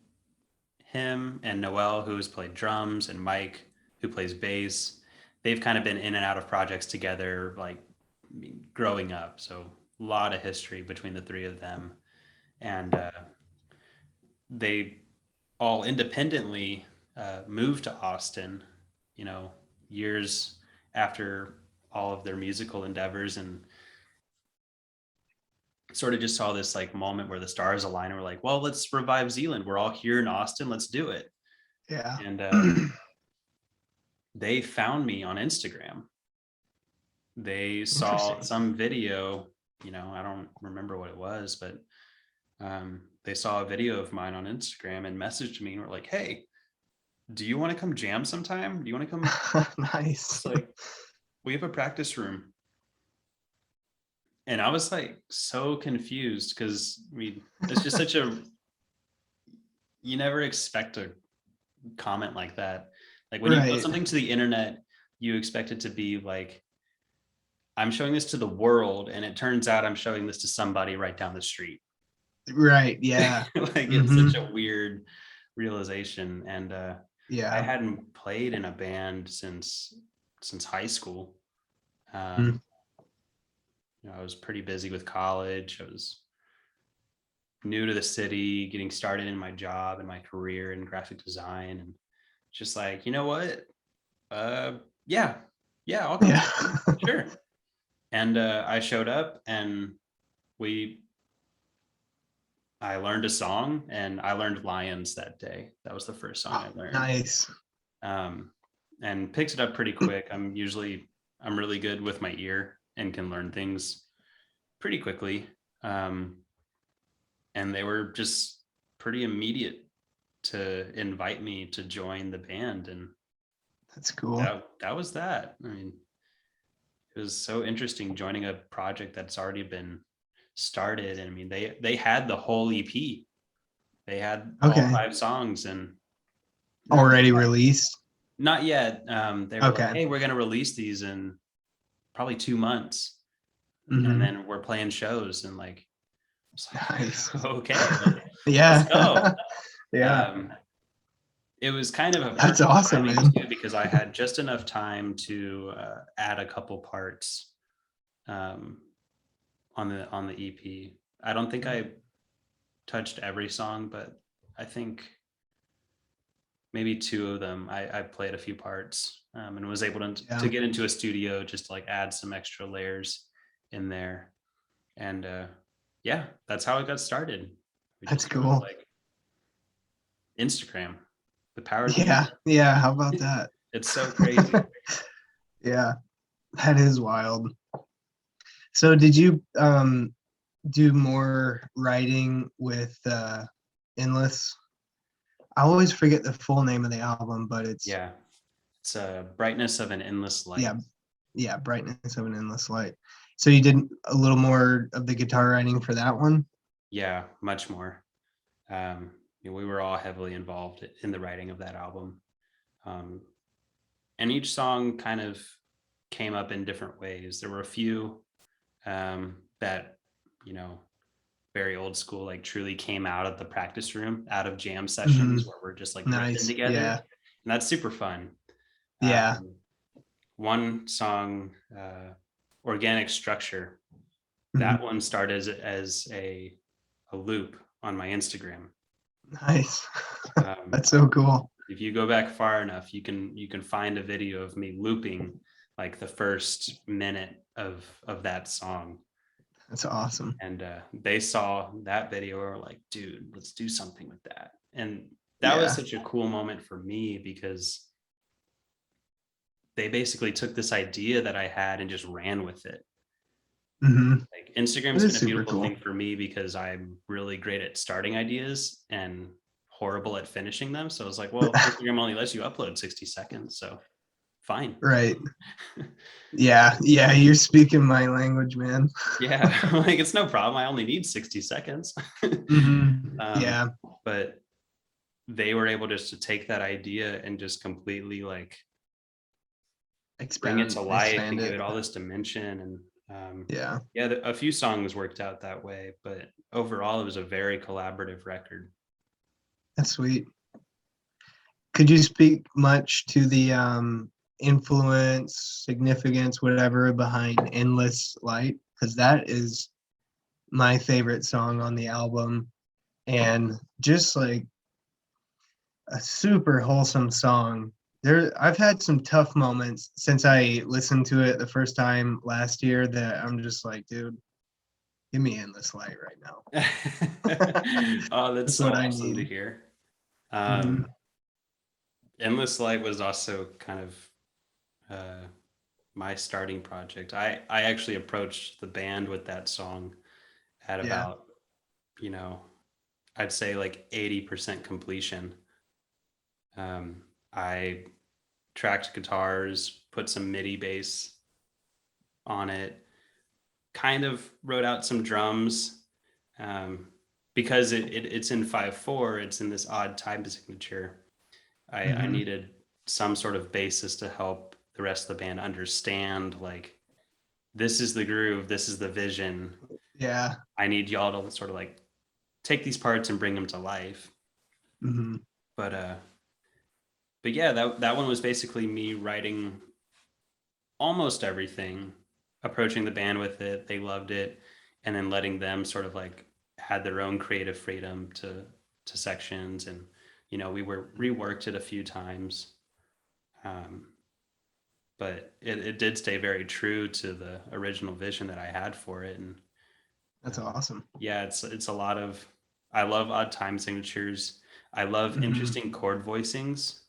him and Noel, who's played drums, and Mike, who plays bass, they've kind of been in and out of projects together, like growing up. So a lot of history between the three of them. And they all independently moved to Austin, you know, years after all of their musical endeavors. And sort of just saw this like moment where the stars align and we're like, well, let's revive Zealand. We're all here in Austin. Let's do it. Yeah. And they found me on Instagram. They saw Interesting. some video, I don't remember what it was, but they saw a video of mine on Instagram and messaged me and were like, hey, do you want to come jam sometime? Do you want to come? Nice. It's like, we have a practice room. And I was like so confused because it's just such a, you never expect a comment like that. Like when you put something to the internet, you expect it to be like, I'm showing this to the world, and it turns out I'm showing this to somebody right down the street. Right. Yeah. Like it's such a weird realization. And yeah, I hadn't played in a band since high school. I was pretty busy with college. I was new to the city, getting started in my job and my career in graphic design, and just like, you know what? Yeah, I'll come. yeah. Sure. And I showed up, and I learned a song, and I learned Lions that day. That was the first song I learned. Nice. And picked it up pretty quick. I'm really good with my ear and can learn things pretty quickly. And they were just pretty immediate to invite me to join the band. And that's cool. That was that. I mean, it was so interesting joining a project that's already been started. And I mean, they had the whole EP. They had all 5 songs and already released. Not yet. They were like, hey, we're gonna release these in probably 2 months. And then we're playing shows, and like, nice. Okay. Yeah. Let's go. Yeah. It was kind of a that's awesome, man. Too, because I had just enough time to add a couple parts on the EP. I don't think I touched every song, but I think maybe 2 of them I played a few parts, and was able to get into a studio just to like add some extra layers in there. And that's how it got started. That's cool. Like Instagram, the power. Yeah. How about that? It's so crazy. Yeah, that is wild. So did you do more writing with Endless? I always forget the full name of the album, but it's Brightness of an Endless Light. Yeah, Brightness of an Endless Light. So you did a little more of the guitar writing for that one? Yeah, much more. We were all heavily involved in the writing of that album. And each song kind of came up in different ways. There were a few that, very old school, like truly came out of the practice room, out of jam sessions where we're just like riffing together. Yeah. And that's super fun. Yeah. One song, Organic Structure, that one started as a loop on my Instagram. Nice. That's so cool. If you go back far enough, you can find a video of me looping like the first minute of that song. That's awesome. And they saw that video and were like, dude, let's do something with that. And that was such a cool moment for me, because they basically took this idea that I had and just ran with it. Like Instagram's been a beautiful thing for me, because I'm really great at starting ideas and horrible at finishing them. So I was like, well, Instagram only lets you upload 60 seconds. So fine. Right. Yeah. You're speaking my language, man. Yeah. Like, it's no problem. I only need 60 seconds. Yeah. But they were able just to take that idea and just completely like bring it to life and give it all this dimension. And a few songs worked out that way, but overall it was a very collaborative record. That's sweet. Could you speak much to the influence, significance, whatever, behind Endless Light? Because that is my favorite song on the album, and just like a super wholesome song. I've had some tough moments since I listened to it the first time last year that I'm just like, dude, Give me Endless Light right now. Oh, that's That's so what I awesome to need. hear. Mhm. Endless Light was also kind of my starting project. I actually approached the band with that song at Yeah. about, you know, I'd say like 80% completion. I tracked guitars, put some MIDI bass on it, kind of wrote out some drums. Um, because it's in 5/4, it's in this odd time signature. I Hmm. needed some sort of basis to help the rest of the band understand, like, this is the groove, this is the vision. Yeah. I need y'all to sort of like take these parts and bring them to life. Hmm. But but yeah, that one was basically me writing almost everything, approaching the band with it. They loved it, and then letting them sort of like had their own creative freedom to sections, and we were reworked it a few times. Um, but it did stay very true to the original vision that I had for it. And That's awesome. yeah, it's a lot of, I love odd time signatures. I love Hmm. interesting chord voicings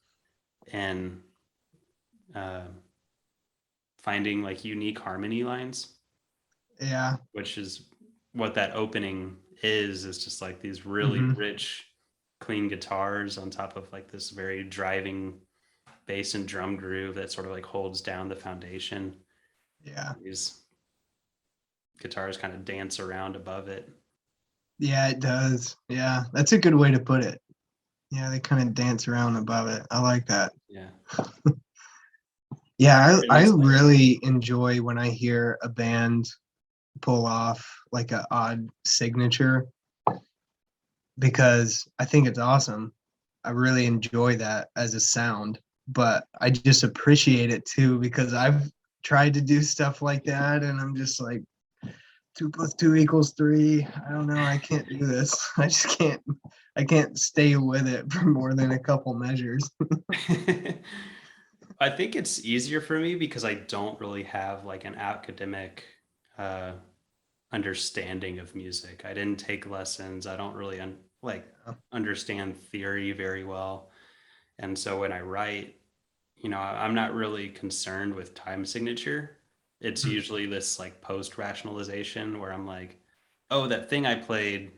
and uh, finding like unique harmony lines, Yeah. which is what that opening is just like these really Hmm. rich, clean guitars on top of like this very driving bass and drum groove that sort of like holds down the foundation. Yeah. These guitars kind of dance around above it. Yeah, it does. Yeah, that's a good way to put it. Yeah, they kind of dance around above it. I like that. Yeah. Yeah, I Endless Light. really enjoy when I hear a band pull off like an odd signature because I think it's awesome. I really enjoy that as a sound, but I just appreciate it too because I've tried to do stuff like that and I'm just like 2 + 2 = 3. I don't know. I can't do this. I just can't. I can't stay with it for more than a couple measures. I think it's easier for me because I don't really have like an academic uh, understanding of music. I didn't take lessons. I don't really like understand theory very well. And so when I write, I'm not really concerned with time signature. It's usually this like post rationalization where I'm like, oh, that thing I played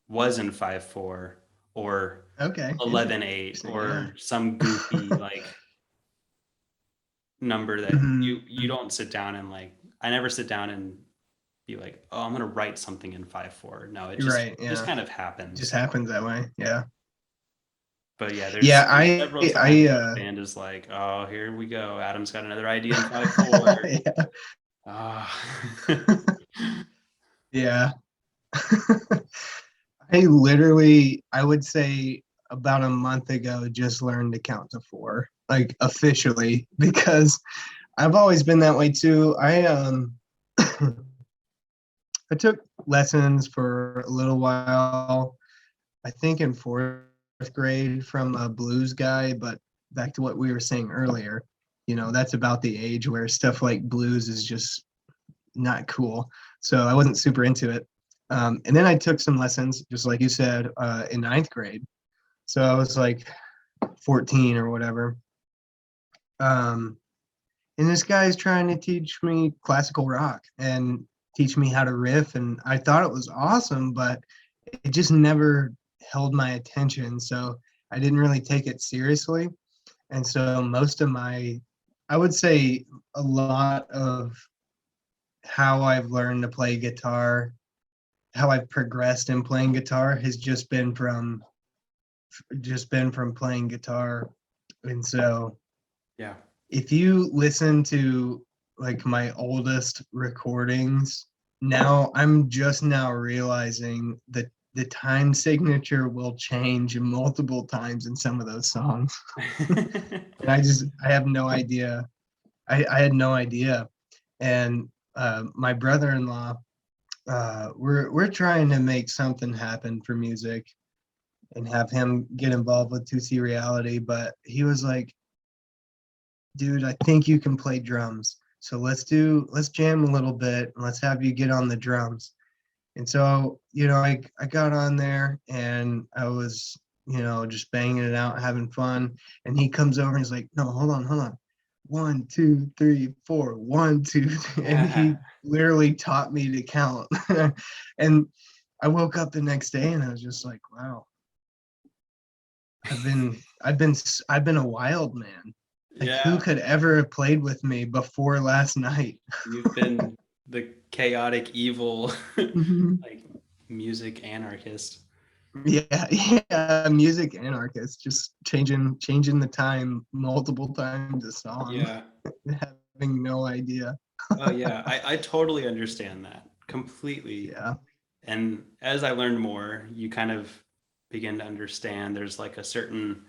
was in 5/4 or Okay, 11/8 interesting. Yeah. or some goofy like number that Mhm. you don't sit down and like, I never sit down and be like, oh, I'm gonna write something in 5/4. No, it You're just right. just Yeah, kind of it just happens. happens that way. Yeah. But yeah, Yeah. there's I. several times I. where the band is like, oh, here we go. Adam's got another idea in 5/4. Yeah. Ah. Yeah. I literally, I would say about a month ago, just learned to count to four, like officially, because I've always been that way too. I took lessons for a little while, I think in fourth grade from a blues guy, but back to what we were saying earlier, that's about the age where stuff like blues is just not cool. So I wasn't super into it. And then I took some lessons, just like you said, in ninth grade. So I was like 14 or whatever. Um, and this guy's trying to teach me classical rock and teach me how to riff. And I thought it was awesome, but it just never held my attention. So I didn't really take it seriously. And so most of I would say a lot of how I've learned to play guitar, how I've progressed in playing guitar has just been from playing guitar. And so Yeah. if you listen to like my oldest recordings, now I'm just now realizing that the time signature will change multiple times in some of those songs. And I have no idea. I had no idea. And my brother-in-law, we're trying to make something happen for music and have him get involved with 2C Reality. But he was like, dude, I think you can play drums. So let's jam a little bit and let's have you get on the drums. And so, I got on there and I was, just banging it out, having fun. And he comes over and he's like, no, hold on, hold on. 1, 2, 3, 4, 1, 2. And he literally taught me to count. And I woke up the next day and I was just like, wow, I've been a wild man. Like, who Yeah, could ever have played with me before last night? you've been the chaotic evil Mhm. like music anarchist. Yeah, yeah, music anarchist, just changing the time multiple times a song, Yeah. having no idea. Oh yeah, I totally understand that completely. Yeah. And as I learned more, you kind of begin to understand there's like a certain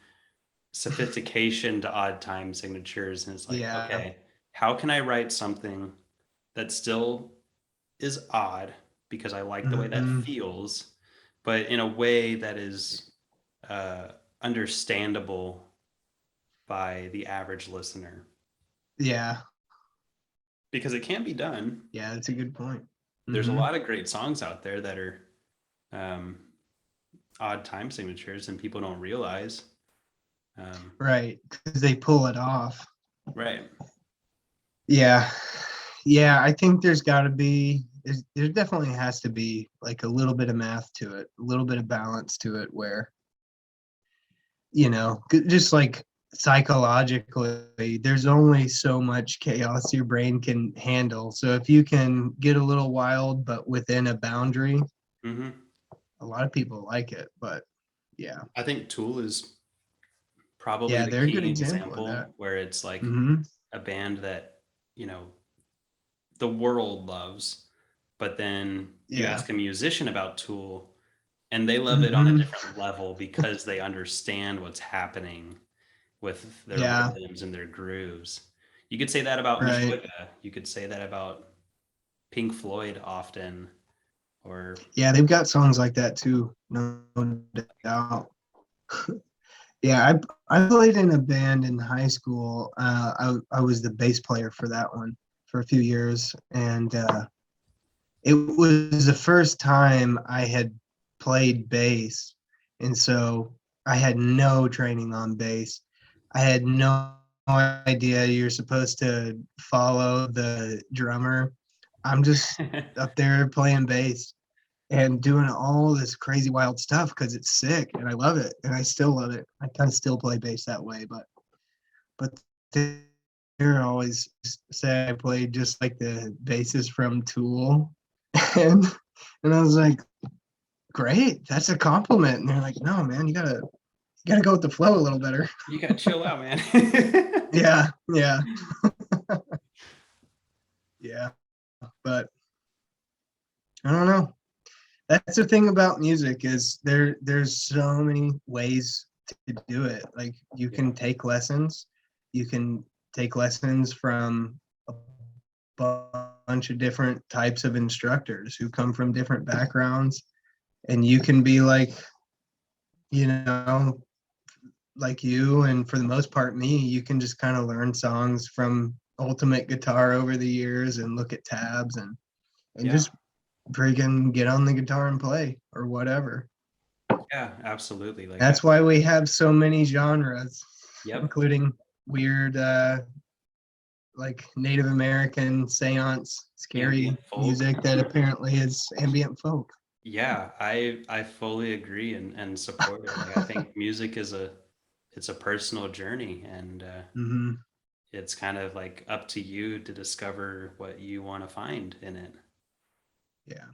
sophistication to odd time signatures. And it's like, Yeah. okay, how can I write something that still is odd because I like the way that Hmm. feels, but in a way that is uh, understandable by the average listener? Yeah. Because it can be done. Yeah, that's a good point. There's a Hmm. lot of great songs out there that are um, odd time signatures and people don't realize. Um, Right, because they pull it off. right. Yeah. Yeah, I think there definitely has to be like a little bit of math to it, a little bit of balance to it where, just like psychologically, there's only so much chaos your brain can handle. So if you can get a little wild, but within a boundary, Hmm. a lot of people like it. But yeah, I think Tool is probably yeah, the they're a good key example of that. example where it's like Hmm. a band that, you know, the world loves, but then you Yeah. ask a musician about Tool and they love it on a Hmm. different level because they understand what's happening with their Yeah. rhythms and their grooves. You could say that about Right. Meshuggah. You could say that about Pink Floyd often, or Yeah, they've got songs like that too. No doubt. Yeah, I played in a band in high school. I was the bass player for that one for a few years, and it was the first time I had played bass, and so I had no training on bass. I had no idea you're supposed to follow the drummer. I'm just up there playing bass and doing all this crazy wild stuff because it's sick and I love it and I still love it. I kind of still play bass that way, but they're always say I played just like the bassist from Tool, and and I was like, great, that's a compliment. And they're like, no, man, you gotta go with the flow a little better. you gotta chill out, man. Yeah, yeah, yeah. But I don't know. That's the thing about music is there's so many ways to do it. Like you Yeah, can take lessons, you can take lessons from a bunch of different types of instructors who come from different backgrounds, and you can be you know like you, and for the most part me, you can just kind of learn songs from ultimate guitar over the years and look at tabs and yeah, just freaking get on the guitar and play or whatever. yeah, absolutely. Like I, That's why we have so many genres, yep, including weird, like Native American seance, scary ambient folk. music that apparently is ambient folk. Yeah, I fully agree and support it. Like I think music is a it's a personal journey and Hmm. it's kind of like up to you to discover what you want to find in it. Yeah.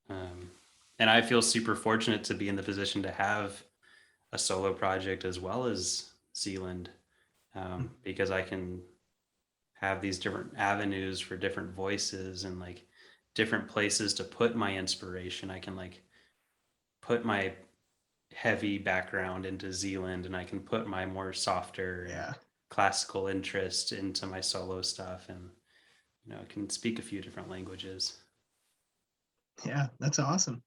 Um, and I feel super fortunate to be in the position to have a solo project as well as Zealand, because I can have these different avenues for different voices and like different places to put my inspiration. I can like put my heavy background into Zealand and I can put my more softer and Yeah. classical interest into my solo stuff and I can speak a few different languages. Yeah. That's awesome.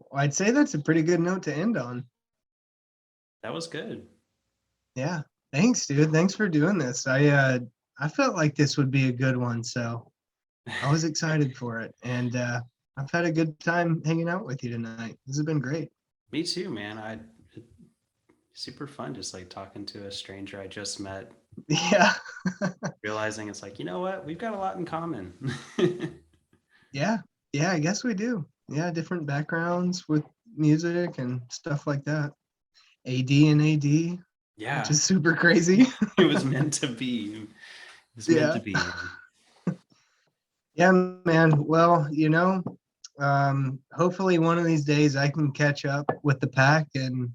Well, I'd say that's a pretty good note to end on. That was good. Yeah. Thanks, dude. Thanks for doing this. I felt like this would be a good one, so I was excited for it. And I've had a good time hanging out with you tonight. This has been great. Me too, man. Super fun just like talking to a stranger I just met, Yeah. realizing it's like, you know what? We've got a lot in common. Yeah. Yeah, I guess we do. Yeah, different backgrounds with music and stuff like that. AD and AD, which Yeah, is super crazy. it was meant to be. It was meant Yeah. to be, man. Yeah, man. Well, hopefully one of these days I can catch up with the pack and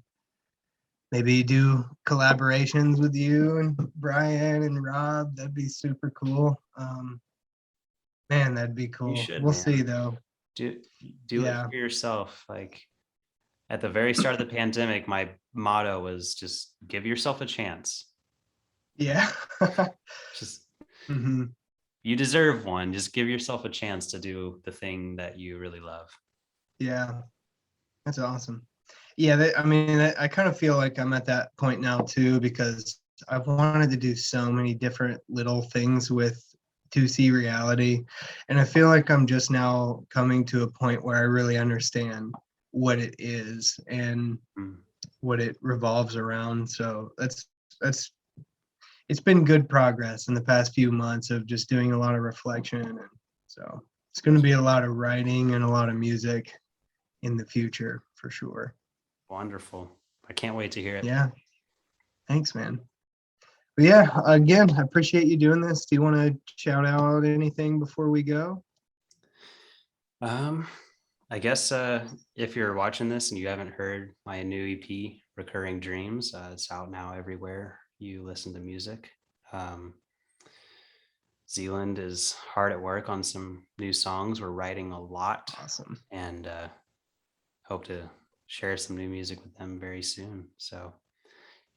maybe do collaborations with you and Brian and Rob. That'd be super cool. Man, that'd be You cool. should, We'll man. see though. Do do it Yeah. for yourself. Like at the very start of the pandemic, my motto was just give yourself a chance. Yeah. Just Hmm. you deserve one. Just give yourself a chance to do the thing that you really love. Yeah. That's awesome. Yeah, I mean, I kind of feel like I'm at that point now too because I've wanted to do so many different little things with 2C reality, and I feel like I'm just now coming to a point where I really understand what it is and Mm. what it revolves around. So that's it's been good progress in the past few months of just doing a lot of reflection, and so it's going to be a lot of writing and a lot of music in the future for sure. Wonderful. I can't wait to hear it. Yeah. Thanks, man. But yeah, again, I appreciate you doing this. Do you want to shout out anything before we go? Um, I guess if you're watching this and you haven't heard my new EP, Recurring Dreams, it's out now everywhere you listen to music. Um, Zealand is hard at work on some new songs. We're writing a lot Awesome. and hope to share some new music with them very soon. So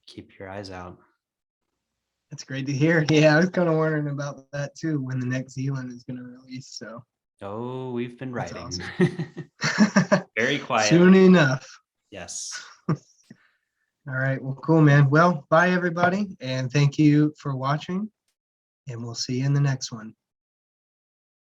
keep your eyes out. That's great to hear. Yeah, I was kind of wondering about that too, when the next Zealand is going to release. So Oh, we've been that's writing awesome. very Soon quietly. enough. Yes. All right. Well, cool, man. Well, bye, everybody. And thank you for watching. And we'll see you in the next one.